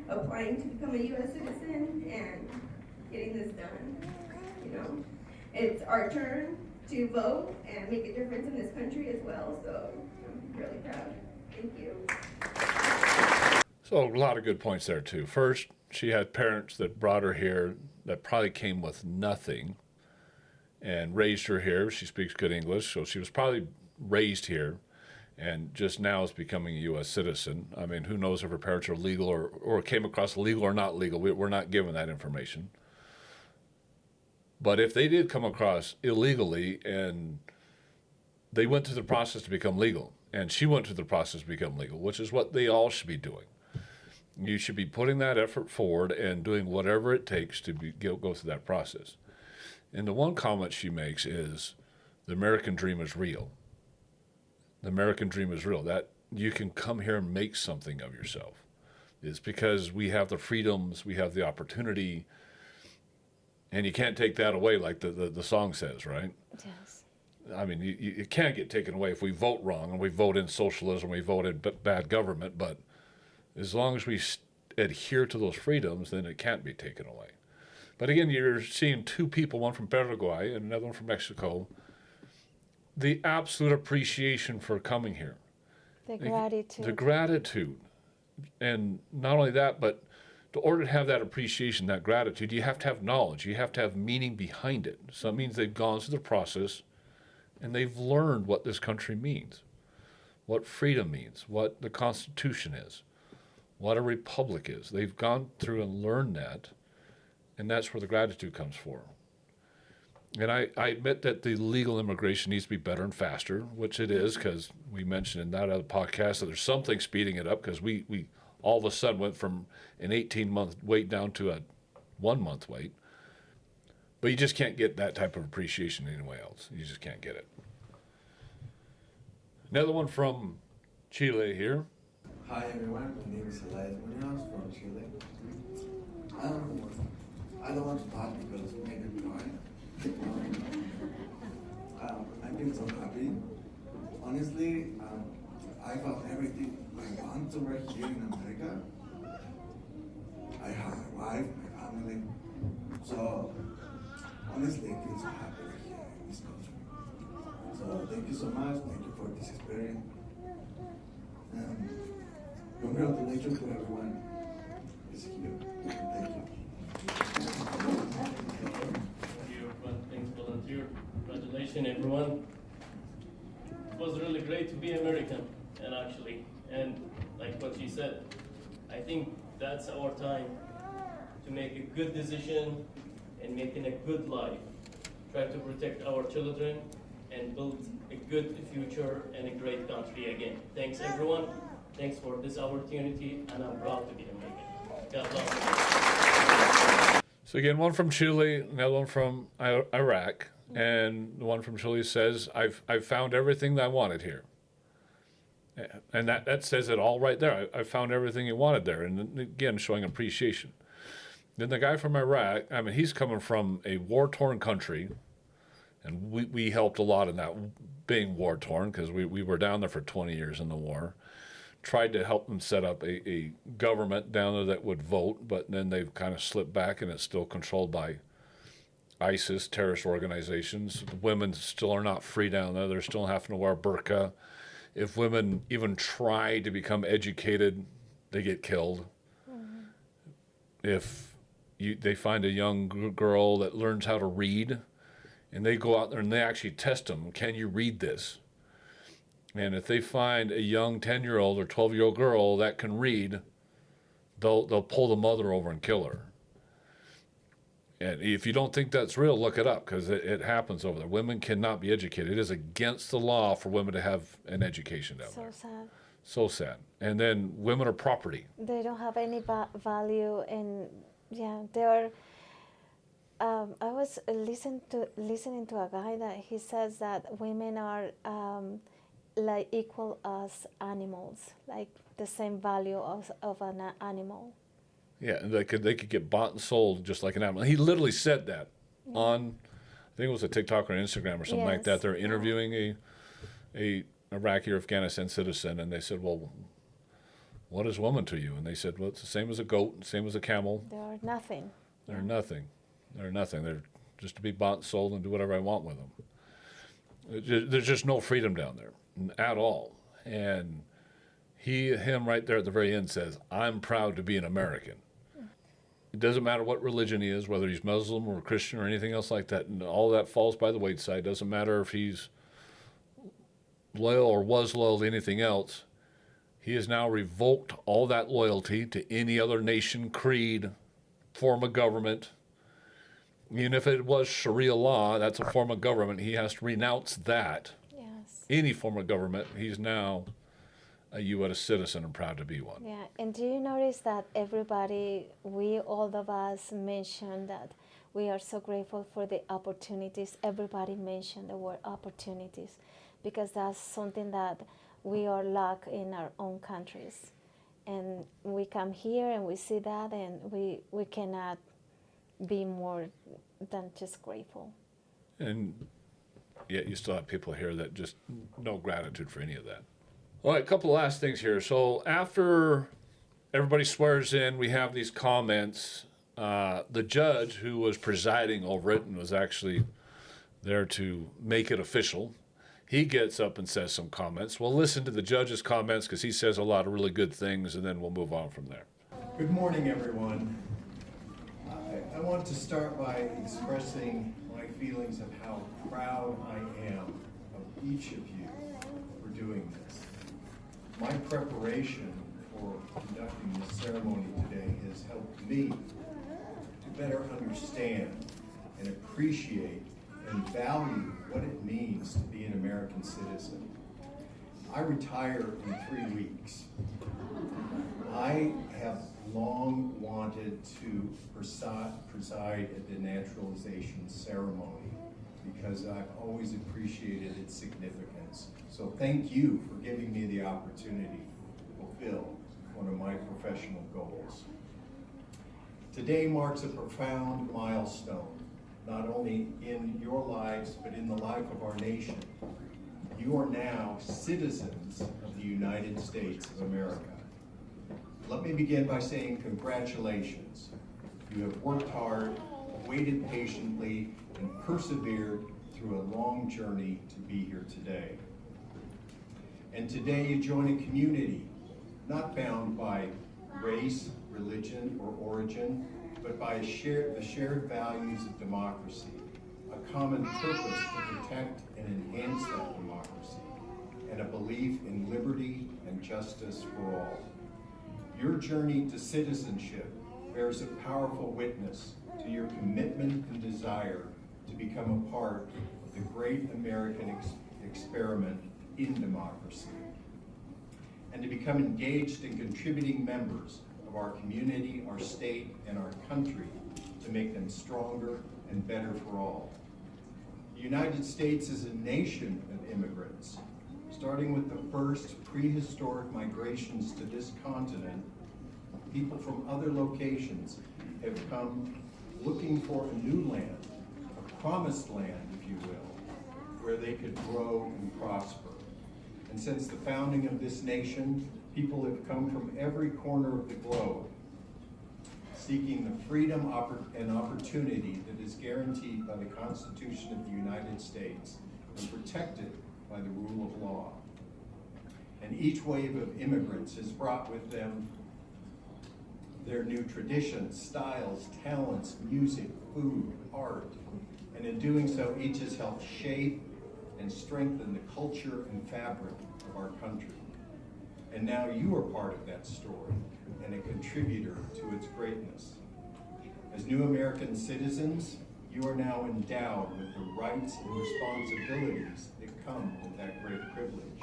applying to become a US citizen and getting this done. It's our turn to vote and make a difference in this country as well, so I'm really proud. Thank you. So a lot of good points there too. First, she had parents that brought her here that probably came with nothing and raised her here. She speaks good English, so she was probably raised here and just now is becoming a U.S. citizen. I mean, who knows if her parents are legal or came across legal or not legal. We're not given that information. But if they did come across illegally and they went through the process to become legal, and she went through the process to become legal, which is what they all should be doing. You should be putting that effort forward and doing whatever it takes to go through that process. And the one comment she makes is, the American dream is real. The American dream is real. That you can come here and make something of yourself. It's because we have the freedoms, we have the opportunity, and you can't take that away like the song says, right? Yes. I mean, it can't get taken away if we vote wrong and we vote in socialism, we vote in bad government, but as long as we adhere to those freedoms, then it can't be taken away. But again, you're seeing two people, one from Paraguay and another one from Mexico, the absolute appreciation for coming here. The gratitude. The gratitude. And not only that, but in order to have that appreciation, that gratitude, you have to have knowledge. You have to have meaning behind it. So it means they've gone through the process and they've learned what this country means, what freedom means, what the Constitution is, what a republic is. They've gone through and learned that, and that's where the gratitude comes from. And I admit that the legal immigration needs to be better and faster, which it is, because we mentioned in that other podcast that there's something speeding it up, because we all of a sudden went from an 18-month wait down to a 1-month wait. But you just can't get that type of appreciation anywhere else. You just can't get it. Another one from Chile here. Hi everyone, my name is Elias Munoz from Chile. I don't want to talk because it made me cry. I feel so happy. Honestly, I found everything I want over here in America. I have a wife, my family. So honestly, I feel so happy right here in this country. So thank you so much. Thank you for this experience. Congratulations to everyone who is here. Thank you. Thanks, volunteer. Congratulations, everyone. It was really great to be American, and like what she said, I think that's our time to make a good decision and making a good life. Try to protect our children and build a good future and a great country again. Thanks, everyone. Thanks for this opportunity, and I'm proud to be American. God bless. So again, one from Chile, another one from Iraq. And the one from Chile says, I've found everything that I wanted here. And that says it all right there. I found everything you wanted there. And again, showing appreciation. Then the guy from Iraq, I mean, he's coming from a war-torn country. And we helped a lot in that, being war-torn, because we were down there for 20 years in the war. Tried to help them set up a government down there that would vote, but then they've kind of slipped back, and it's still controlled by ISIS, terrorist organizations. The women still are not free down there. They're still having to wear a burqa. If women even try to become educated, they get killed. Mm-hmm. If they find a young girl that learns how to read, and they go out there and they actually test them, can you read this? And if they find a young 10-year-old or 12-year-old girl that can read, they'll pull the mother over and kill her. And if you don't think that's real, look it up, because it happens over there. Women cannot be educated. It is against the law for women to have an education down there. So sad. So sad. And then women are property. They don't have any value, and yeah, they're. I was listening to a guy that he says that women are like equal as animals, like the same value of an animal. Yeah, and they could get bought and sold just like an animal. He literally said that on, I think it was a TikTok or Instagram or something like that. They're interviewing a Iraqi or Afghanistan citizen, and they said, well, what is woman to you? And they said, well, it's the same as a goat, same as a camel. They are nothing. They're nothing. They're nothing. They're just to be bought and sold and do whatever I want with them. There's just no freedom down there at all. And him right there at the very end says, I'm proud to be an American. It doesn't matter what religion he is, whether he's Muslim or Christian or anything else like that. And all that falls by the wayside. It doesn't matter if he's loyal or was loyal to anything else. He has now revoked all that loyalty to any other nation, creed, form of government. Even if it was Sharia law, that's a form of government. He has to renounce that. Yes. Any form of government. He's now a U.S. citizen and proud to be one. Yeah, and do you notice that everybody, all of us mentioned that we are so grateful for the opportunities. Everybody mentioned the word opportunities, because that's something that we are lack in our own countries. And we come here and we see that, and we cannot be more than just grateful. And yet you still have people here that just no gratitude for any of that. All right, a couple of last things here. So after everybody swears in, we have these comments. The judge who was presiding over it and was actually there to make it official, he gets up and says some comments. We'll listen to the judge's comments because he says a lot of really good things, and then we'll move on from there. Good morning, everyone. I want to start by expressing my feelings of how proud I am of each of you for doing this. My preparation for conducting this ceremony today has helped me to better understand and appreciate and value what it means to be an American citizen. I retire in 3 weeks. I have long wanted to preside at the naturalization ceremony because I've always appreciated its significance. So thank you for giving me the opportunity to fulfill one of my professional goals. Today marks a profound milestone, not only in your lives, but in the life of our nation. You are now citizens of the United States of America. Let me begin by saying congratulations. You have worked hard, waited patiently, and persevered through a long journey to be here today. And today you join a community not bound by race, religion, or origin, but by the shared values of democracy, a common purpose to protect and enhance that democracy, and a belief in liberty and justice for all. Your journey to citizenship bears a powerful witness to your commitment and desire to become a part of the great American experiment in democracy, and to become engaged and contributing members of our community, our state, and our country to make them stronger and better for all. The United States is a nation of immigrants, starting with the first prehistoric migrations to this continent. People from other locations have come looking for a new land, a promised land, if you will, where they could grow and prosper. And since the founding of this nation, people have come from every corner of the globe, seeking the freedom and opportunity that is guaranteed by the Constitution of the United States and protected by the rule of law. And each wave of immigrants has brought with them their new traditions, styles, talents, music, food, art. And in doing so, each has helped shape and strengthen the culture and fabric of our country. And now you are part of that story and a contributor to its greatness. As new American citizens, you are now endowed with the rights and responsibilities that come with that great privilege.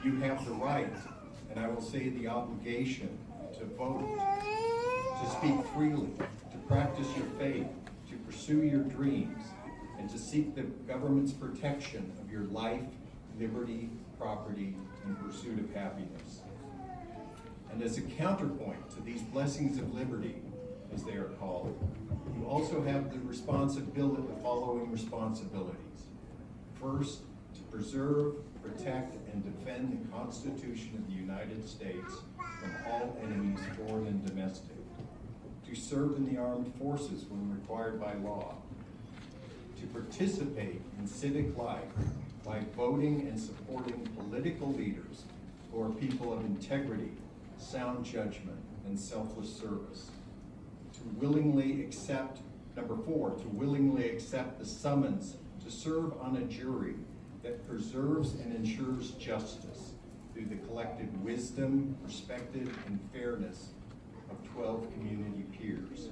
You have the right, and I will say the obligation, to vote, to speak freely, to practice your faith, to pursue your dreams, and to seek the government's protection of your life, liberty, property, and pursuit of happiness. And as a counterpoint to these blessings of liberty, as they are called, you also have the following responsibilities. First, to preserve, protect, and defend the Constitution of the United States from all enemies, foreign and domestic. To serve in the armed forces when required by law. To participate in civic life by voting and supporting political leaders who are people of integrity, sound judgment, and selfless service. To willingly accept, number 4, to willingly accept the summons to serve on a jury that preserves and ensures justice through the collective wisdom, perspective, and fairness of 12 community peers.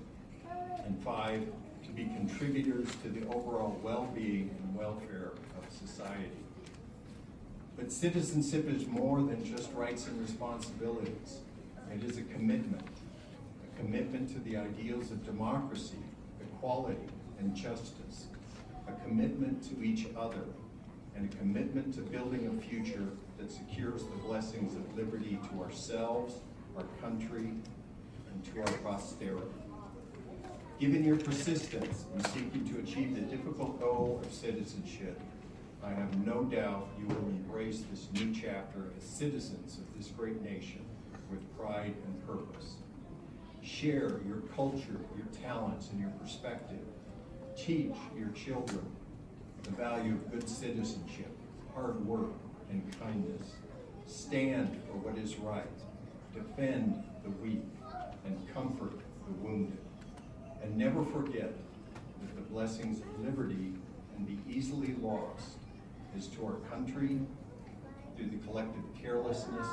And 5, to be contributors to the overall well-being and welfare of society. But citizenship is more than just rights and responsibilities. It is a commitment to the ideals of democracy, equality, and justice, a commitment to each other, and a commitment to building a future that secures the blessings of liberty to ourselves, our country, and to our posterity. Given your persistence in seeking to achieve the difficult goal of citizenship, I have no doubt you will embrace this new chapter as citizens of this great nation with pride and purpose. Share your culture, your talents, and your perspective. Teach your children the value of good citizenship, hard work, and kindness. Stand for what is right. Defend the weak, and comfort the wounded. And never forget that the blessings of liberty can be easily lost as to our country through the collective carelessness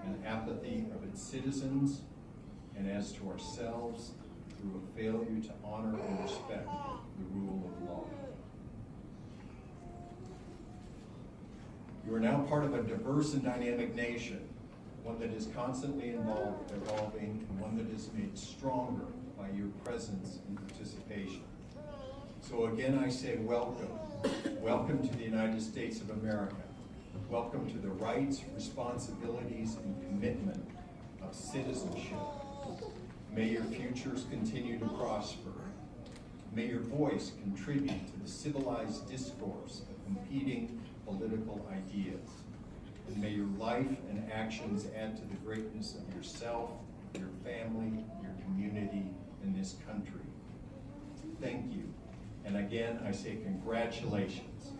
and apathy of its citizens, and as to ourselves through a failure to honor and respect the rule of law. You are now part of a diverse and dynamic nation, one that is constantly evolving, and one that is made stronger by your presence and participation. So again, I say welcome. Welcome to the United States of America. Welcome to the rights, responsibilities, and commitment of citizenship. May your futures continue to prosper. May your voice contribute to the civilized discourse of competing political ideas. And may your life and actions add to the greatness of yourself, your family, your community, and this country. Thank you. And again, I say congratulations.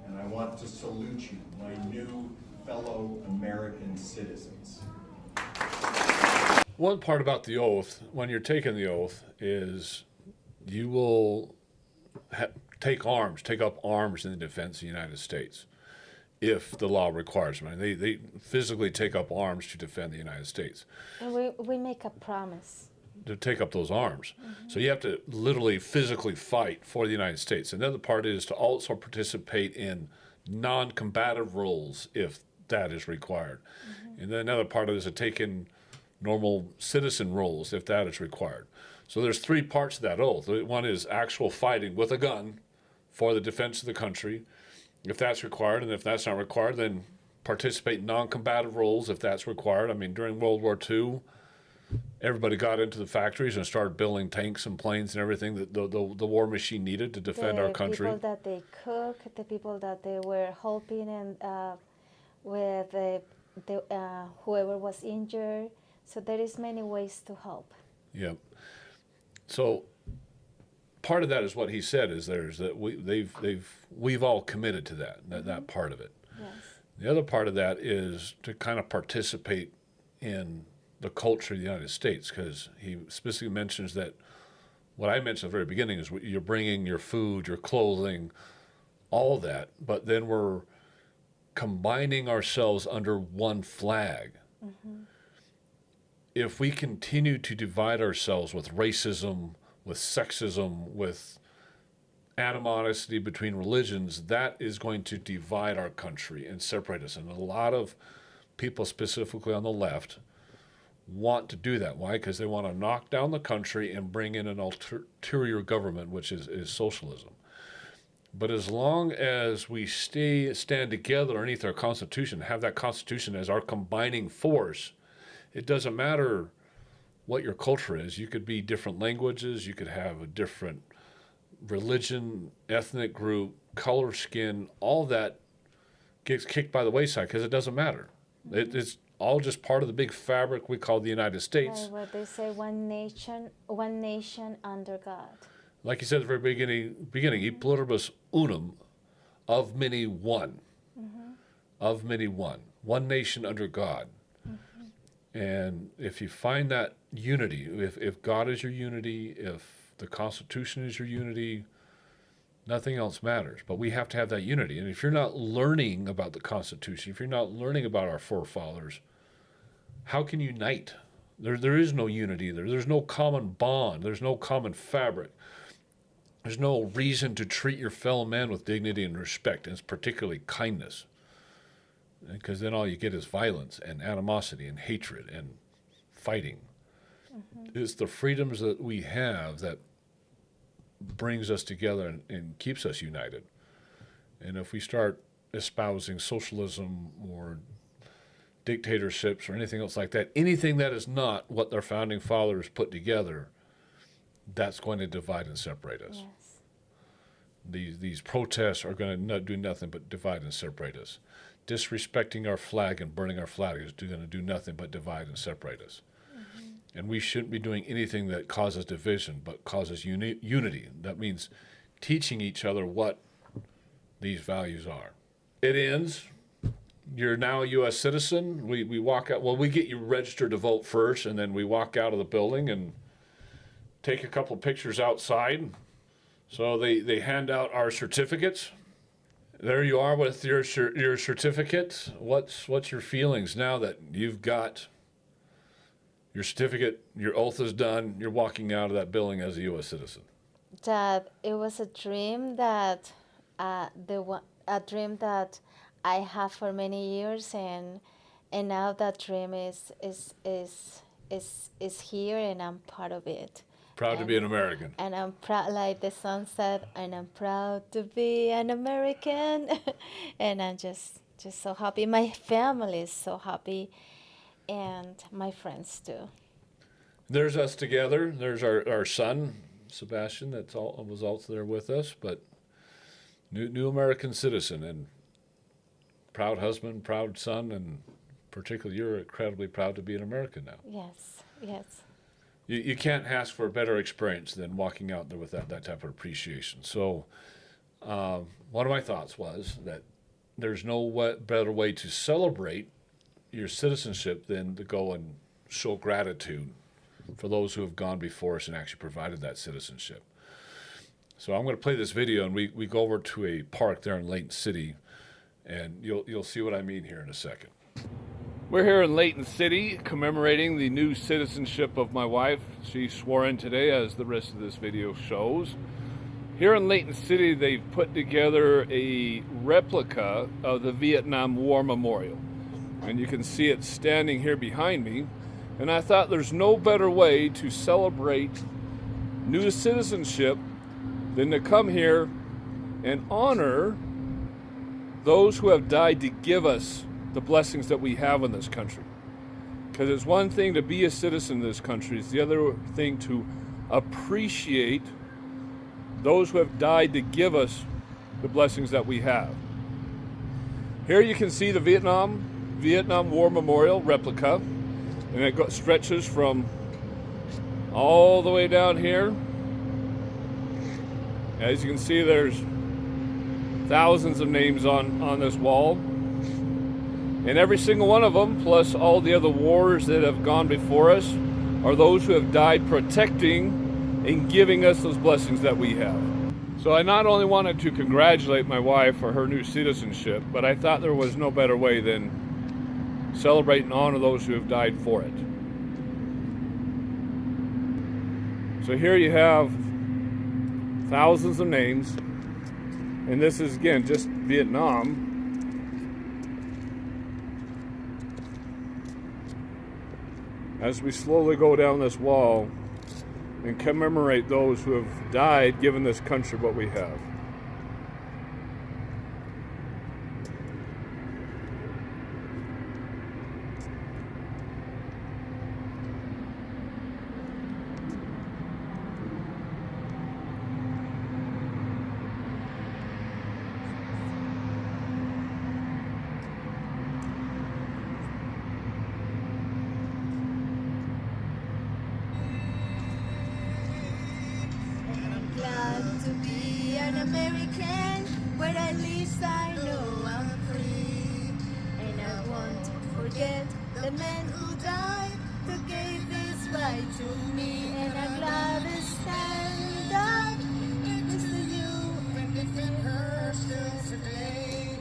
And I want to salute you, my new fellow American citizens. One part about the oath, when you're taking the oath, is you will take up arms in the defense of the United States if the law requires them. They physically take up arms to defend the United States. And we make a promise To take up those arms. Mm-hmm. So you have to literally physically fight for the United States. Another part is to also participate in non-combative roles if that is required. Mm-hmm. And then another part of it is to take in normal citizen roles if that is required. So there's 3 parts of that oath. One is actual fighting with a gun. for the defense of the country, if that's required, and if that's not required, then participate in non-combative roles if that's required. I mean, during World War II, everybody got into the factories and started building tanks and planes and everything that the war machine needed to defend our country. The people that they cook, the people that they were helping and with whoever was injured. So there is many ways to help. Yeah. So part of that is what he said is that we've all committed to that part of it. Yes. The other part of that is to kind of participate in the culture of the United States, because he specifically mentions that what I mentioned at the very beginning is you're bringing your food, your clothing, all that, but then we're combining ourselves under one flag. Mm-hmm. If we continue to divide ourselves with racism, with sexism, with animosity between religions, that is going to divide our country and separate us. And a lot of people, specifically on the left, want to do that. Why? Because they want to knock down the country and bring in an ulterior government, which is socialism. But as long as we stand together underneath our Constitution, have that Constitution as our combining force, it doesn't matter what your culture is. You could be different languages, you could have a different religion, ethnic group, color, skin, all that gets kicked by the wayside because it doesn't matter. It's all just part of the big fabric we call the United States. Right, what they say, one nation under God. Like you said at the very beginning, e pluribus unum, of many one. Mm-hmm. Of many one. One nation under God. Mm-hmm. And if you find that unity, if God is your unity, if the Constitution is your unity, nothing else matters. But we have to have that unity. And if you're not learning about the Constitution, if you're not learning about our forefathers, how can you unite? There is no unity there. There's no common bond. There's no common fabric. There's no reason to treat your fellow man with dignity and respect, and it's particularly kindness. Because then all you get is violence and animosity and hatred and fighting. Mm-hmm. It's the freedoms that we have that brings us together and keeps us united. And if we start espousing socialism or dictatorships or anything else like that, anything that is not what their founding fathers put together, that's going to divide and separate us. Yes. These protests are going to do nothing but divide and separate us. Disrespecting our flag and burning our flag is going to do nothing but divide and separate us. Mm-hmm. And we shouldn't be doing anything that causes division, but causes unity. That means teaching each other what these values are. It ends. You're now a U.S. citizen. We walk out. Well, we get you registered to vote first, and then we walk out of the building and take a couple pictures outside. So they hand out our certificates. There you are with your certificate. What's your feelings now that you've got your certificate, your oath is done, you're walking out of that building as a U.S. citizen? That it was a dream that a dream that I have for many years, and now that dream is here, and I'm part of it. Proud to be an American. And I'm proud, like the song said, and I'm proud to be an American. And I'm just so happy. My family is so happy, and my friends too. There's us together. There's our son, Sebastian, was also there with us, but new American citizen and proud husband, proud son, and particularly you're incredibly proud to be an American now. Yes, yes. You can't ask for a better experience than walking out there with that type of appreciation. So one of my thoughts was that there's no better way to celebrate your citizenship than to go and show gratitude for those who have gone before us and actually provided that citizenship. So I'm going to play this video, and we go over to a park there in Layton City, and you'll see what I mean here in a second. We're here in Layton City commemorating the new citizenship of my wife. She swore in today, as the rest of this video shows. Here in Layton City, they've put together a replica of the Vietnam War Memorial. And you can see it standing here behind me. And I thought there's no better way to celebrate new citizenship than to come here and honor those who have died to give us the blessings that we have in this country. Because it's one thing to be a citizen of this country, it's the other thing to appreciate those who have died to give us the blessings that we have. Here you can see the Vietnam War Memorial replica, and it stretches from all the way down here. As you can see, there's thousands of names on this wall. And every single one of them, plus all the other wars that have gone before us, are those who have died protecting and giving us those blessings that we have. So I not only wanted to congratulate my wife for her new citizenship, but I thought there was no better way than celebrate and honor those who have died for it. So here you have thousands of names, and this is again just Vietnam. As we slowly go down this wall and commemorate those who have died giving this country what we have. Glad to be an American, where at least I know I'm free. And I won't forget the men who died to give this right to me. And I'm glad to stand up next to you and defend her still today.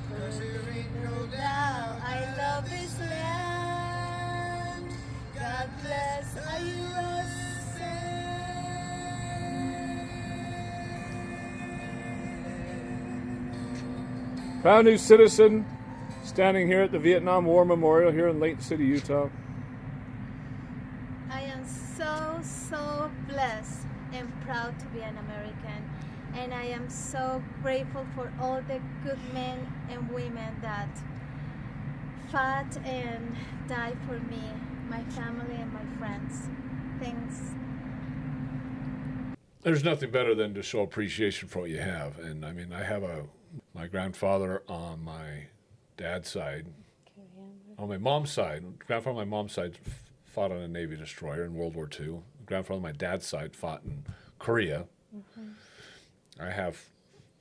'Cause there ain't no doubt I love this land. God bless our USA. Found new citizen standing here at the Vietnam War Memorial here in Layton City, Utah. I am so blessed and proud to be an American, and I am so grateful for all the good men and women that fought and died for me, my family and my friends. Thanks. There's nothing better than to show appreciation for what you have. And I mean, I have my grandfather on my dad's side, on my mom's side, grandfather on my mom's side fought on a Navy destroyer in World War II. Grandfather on my dad's side fought in Korea. Mm-hmm. I have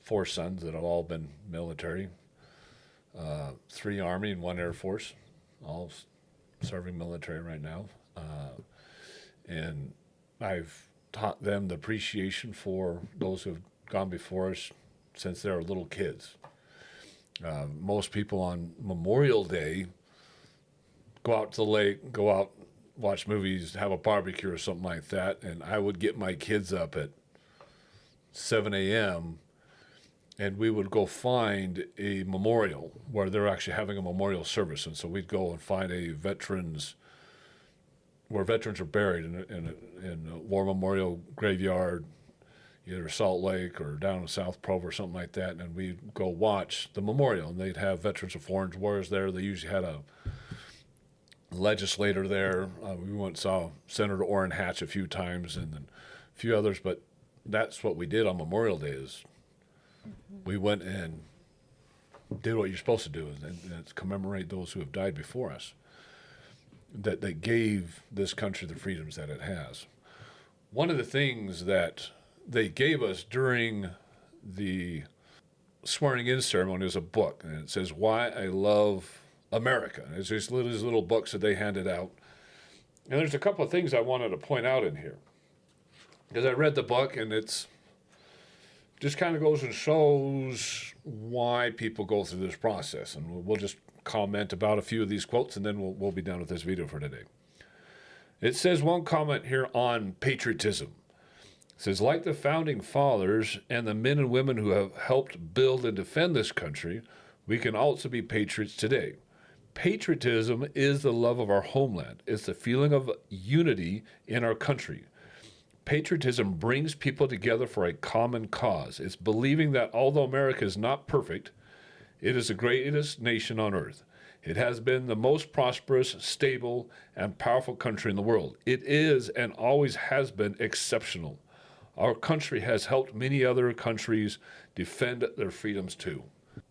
4 sons that have all been military, 3 Army and 1 Air Force, all serving military right now. And I've taught them the appreciation for those who have gone before us since they were little kids. Most people on Memorial Day go out to the lake, go out, watch movies, have a barbecue or something like that, and I would get my kids up at 7 a.m. and we would go find a memorial where they're actually having a memorial service. And so we'd go and find a where veterans are buried in a war memorial graveyard, either Salt Lake or down in South Provo or something like that, and we'd go watch the memorial. And they'd have veterans of foreign wars there. They usually had a legislator there. We went and saw Senator Orrin Hatch a few times and then a few others, but that's what we did on Memorial Day is we went and did what you're supposed to do, and it's commemorate those who have died before us, that gave this country the freedoms that it has. One of the things that they gave us during the swearing-in ceremony was a book, and it says, Why I Love America. And it's these little books that they handed out. And there's a couple of things I wanted to point out in here. Because I read the book, and it's just kind of goes and shows why people go through this process. And we'll just comment about a few of these quotes, and then we'll be done with this video for today. It says one comment here on patriotism. It says, like the founding fathers and the men and women who have helped build and defend this country, we can also be patriots today. Patriotism is the love of our homeland. It's the feeling of unity in our country. Patriotism brings people together for a common cause. It's believing that although America is not perfect, it is the greatest nation on earth. It has been the most prosperous, stable, and powerful country in the world. It is and always has been exceptional. Our country has helped many other countries defend their freedoms too.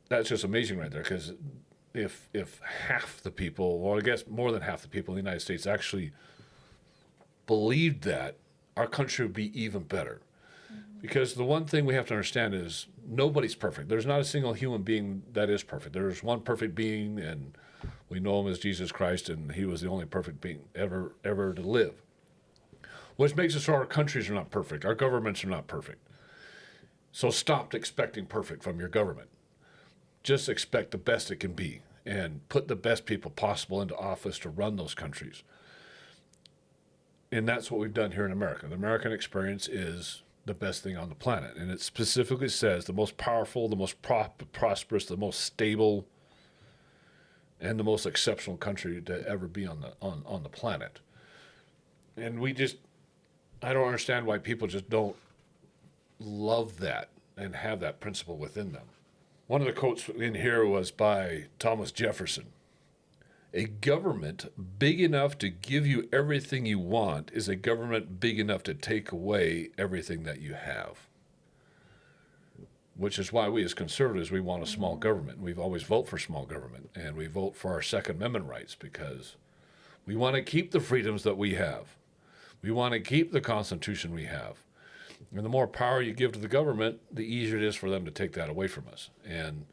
That's just amazing right there, because if half the people, or I guess more than half the people in the United States actually believed that, our country would be even better. Because the one thing we have to understand is nobody's perfect. There's not a single human being that is perfect. There's one perfect being, and we know him as Jesus Christ, and he was the only perfect being ever to live. Which makes it so our countries are not perfect. Our governments are not perfect. So stop expecting perfect from your government. Just expect the best it can be and put the best people possible into office to run those countries. And that's what we've done here in America. The American experience is the best thing on the planet. And it specifically says the most powerful, the most prosperous, the most stable, and the most exceptional country to ever be on the planet. And I don't understand why people just don't love that and have that principle within them. One of the quotes in here was by Thomas Jefferson. A government big enough to give you everything you want is a government big enough to take away everything that you have. Which is why we as conservatives, we want a small government. We've always voted for small government, and we vote for our Second Amendment rights because we want to keep the freedoms that we have. We want to keep the Constitution we have. And the more power you give to the government, the easier it is for them to take that away from us. And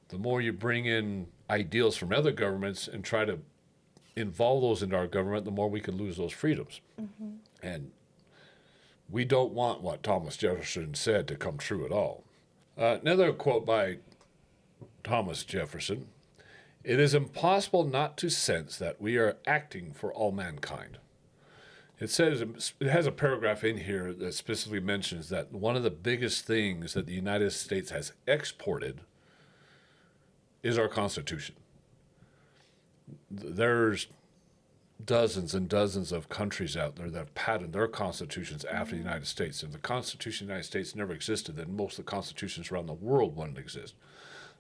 the more you bring in ideals from other governments and try to involve those into our government, the more we can lose those freedoms. Mm-hmm. And we don't want what Thomas Jefferson said to come true at all. Another quote by Thomas Jefferson: "It is impossible not to sense that we are acting for all mankind." It has a paragraph in here that specifically mentions that one of the biggest things that the United States has exported is our Constitution. There's dozens and dozens of countries out there that have patterned their constitutions after the United States. If the Constitution of the United States never existed, then most of the constitutions around the world wouldn't exist.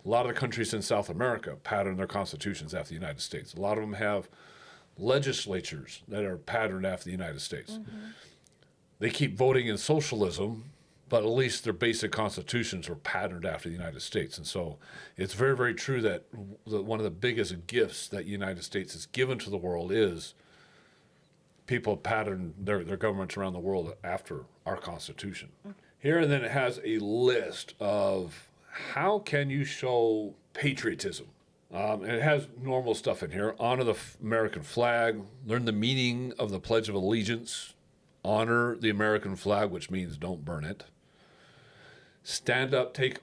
A lot of the countries in South America pattern their constitutions after the United States. A lot of them have legislatures that are patterned after the United States. Mm-hmm. They keep voting in socialism, but at least their basic constitutions are patterned after the United States. And so it's very, very true that one of the biggest gifts that the United States has given to the world is people pattern their governments around the world after our Constitution. Mm-hmm. Here, and then it has a list of how can you show patriotism. And it has normal stuff in here. Honor the American flag, learn the meaning of the Pledge of Allegiance, honor the American flag, which means don't burn it. Stand up, take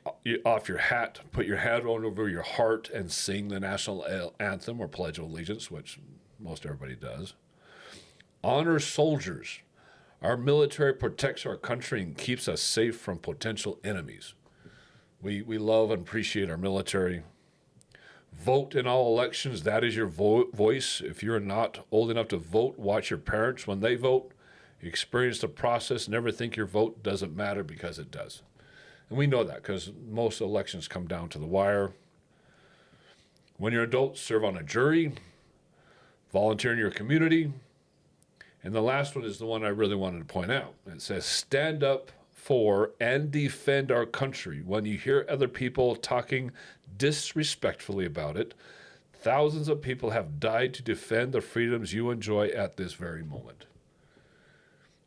off your hat, put your hat on over your heart, and sing the national anthem or Pledge of Allegiance, which most everybody does. Honor soldiers. Our military protects our country and keeps us safe from potential enemies. We love and appreciate our military. Vote in all elections. That is your voice. If you're not old enough to vote, watch your parents when they vote. Experience the process. Never think your vote doesn't matter, because it does. And we know that because most elections come down to the wire. When you're an adult, serve on a jury. Volunteer in your community. And the last one is the one I really wanted to point out. It says, stand up for and defend our country. When you hear other people talking disrespectfully about it, thousands of people have died to defend the freedoms you enjoy at this very moment.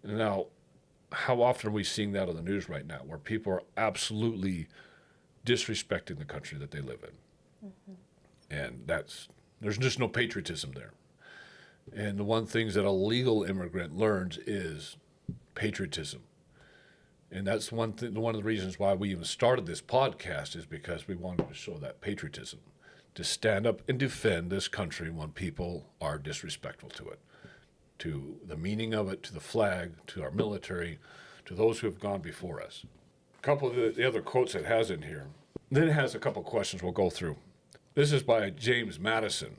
Now, how often are we seeing that on the news right now, where people are absolutely disrespecting the country that they live in? Mm-hmm. And there's just no patriotism there. And the one thing that a legal immigrant learns is patriotism. And that's one of the reasons why we even started this podcast, is because we wanted to show that patriotism, to stand up and defend this country when people are disrespectful to it, to the meaning of it, to the flag, to our military, to those who have gone before us. A couple of the other quotes it has in here. Then it has a couple of questions we'll go through. This is by James Madison.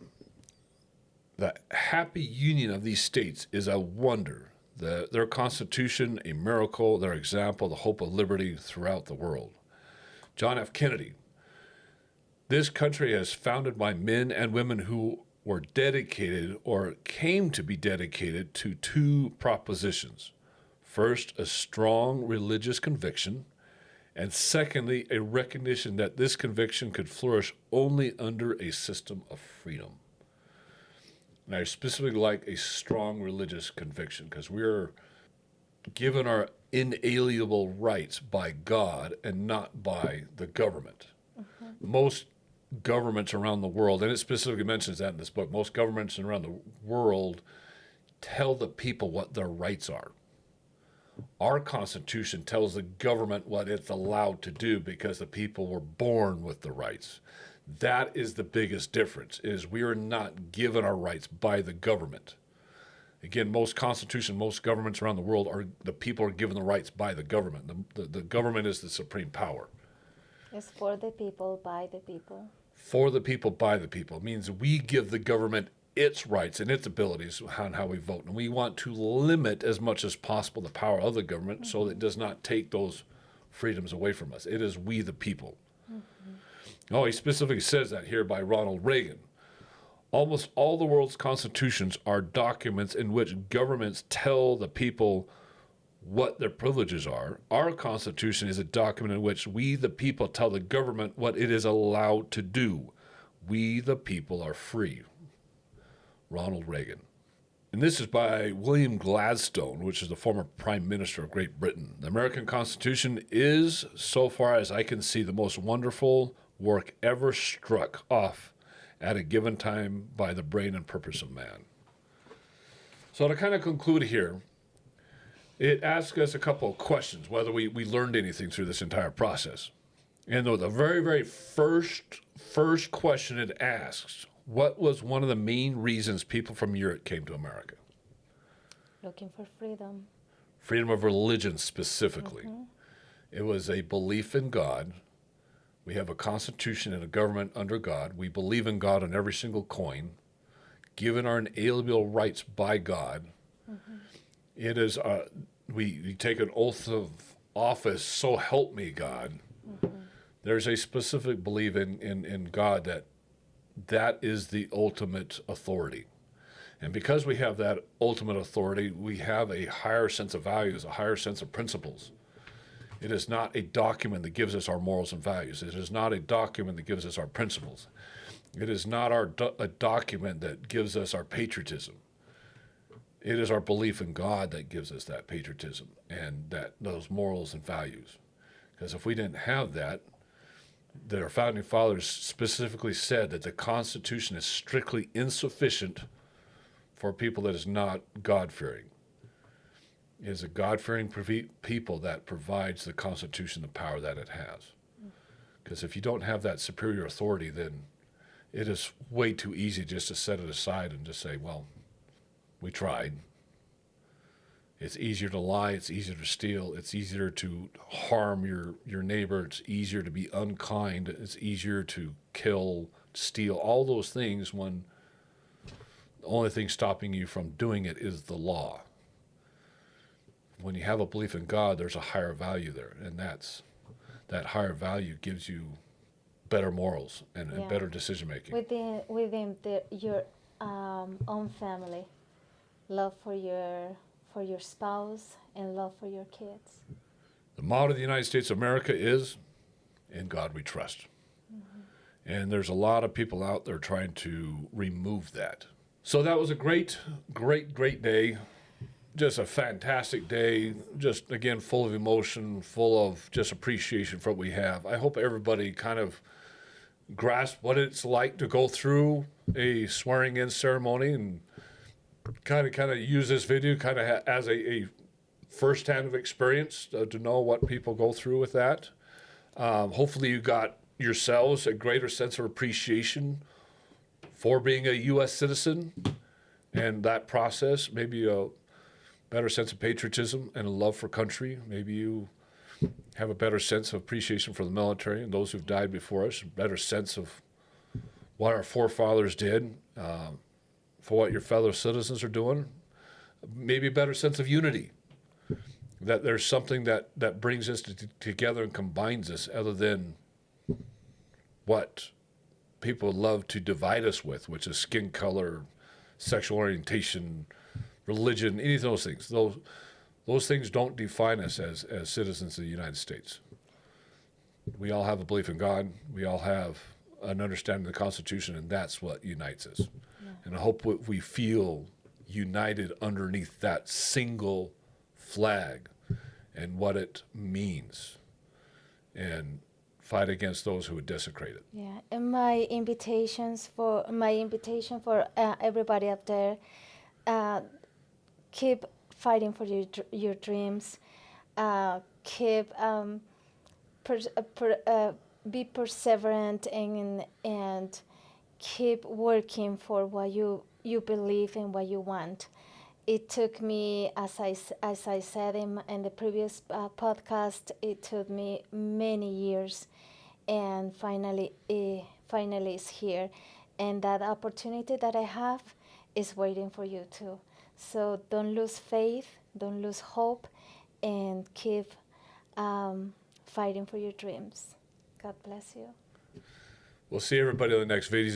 The happy union of these states is a wonder their Constitution, a miracle, their example, the hope of liberty throughout the world. John F. Kennedy. This country is founded by men and women who were dedicated or came to be dedicated to two propositions. First, a strong religious conviction, and secondly, a recognition that this conviction could flourish only under a system of freedom. And I specifically like a strong religious conviction because we're given our inalienable rights by God and not by the government. Most governments around the world, and it specifically mentions that in this book, most governments around the world tell the people what their rights are. Our Constitution tells the government what it's allowed to do because the people were born with the rights. That is the biggest difference, is we are not given our rights by the government. Again, most constitutions, most governments around the world, the people are given the rights by the government. The government is the supreme power. It's for the people, by the people. For the people, by the people. It means we give the government its rights and its abilities on how we vote. And we want to limit as much as possible the power of the government so that it does not take those freedoms away from us. It is we the people. Oh, he specifically says that here by Ronald Reagan. Almost all the world's constitutions are documents in which governments tell the people what their privileges are. Our Constitution is a document in which we, the people, tell the government what it is allowed to do. We, the people, are free. Ronald Reagan. And this is by William Gladstone, which is the former Prime Minister of Great Britain. The American Constitution is, so far as I can see, the most wonderful work ever struck off at a given time by the brain and purpose of man. So to kind of conclude here, it asks us a couple of questions, whether we learned anything through this entire process. And the very, very first question it asks, what was one of the main reasons people from Europe came to America? Looking for freedom. Freedom of religion specifically. It was a belief in God. We have a constitution and a government under God. We believe in God on every single coin, given our inalienable rights by God. It is, we take an oath of office, so help me God. There's a specific belief in God that is the ultimate authority. And because we have that ultimate authority, we have a higher sense of values, a higher sense of principles. It is not a document that gives us our morals and values. It is not a document that gives us our principles. It is not a document that gives us our patriotism. It is our belief in God that gives us that patriotism and those morals and values. Because if we didn't have that, our founding fathers specifically said that the Constitution is strictly insufficient for people that is not God-fearing. It is a God-fearing people that provides the Constitution the power that it has. Because if you don't have that superior authority, then it is way too easy just to set it aside and just say, well, we tried. It's easier to lie, it's easier to steal, it's easier to harm your neighbor, it's easier to be unkind, it's easier to kill, steal, all those things when the only thing stopping you from doing it is the law. When you have a belief in God, there's a higher value there, and that higher value gives you better morals and better decision making. Within your own family, love for your spouse and love for your kids. The motto of the United States of America is, "In God we trust." And there's a lot of people out there trying to remove that. So that was a great day. Just a fantastic day. Just, again, full of emotion, full of just appreciation for what we have. I hope everybody kind of grasp what it's like to go through a swearing-in ceremony and kind of use this video kind of as a first-hand experience to know what people go through with that. Hopefully you got yourselves a greater sense of appreciation for being a U.S. citizen and that process, maybe a better sense of patriotism and a love for country. Maybe you have a better sense of appreciation for the military and those who've died before us, a better sense of what our forefathers did, for what your fellow citizens are doing. maybe a better sense of unity. That there's something that brings us together and combines us other than what people love to divide us with, which is skin color, sexual orientation, religion, any of those things. Those things don't define us as citizens of the United States. We all have a belief in God. We all have an understanding of the Constitution, and that's what unites us. Yeah. And I hope we feel united underneath that single flag and what it means, and fight against those who would desecrate it. Yeah, and my invitation for everybody up there, keep fighting for your dreams. Keep be perseverant and keep working for what you believe and what you want. It took me, as I said in the previous podcast, it took me many years, and finally it's here. And that opportunity that I have is waiting for you too. So don't lose faith, don't lose hope, and keep fighting for your dreams. God bless you. We'll see everybody on the next video.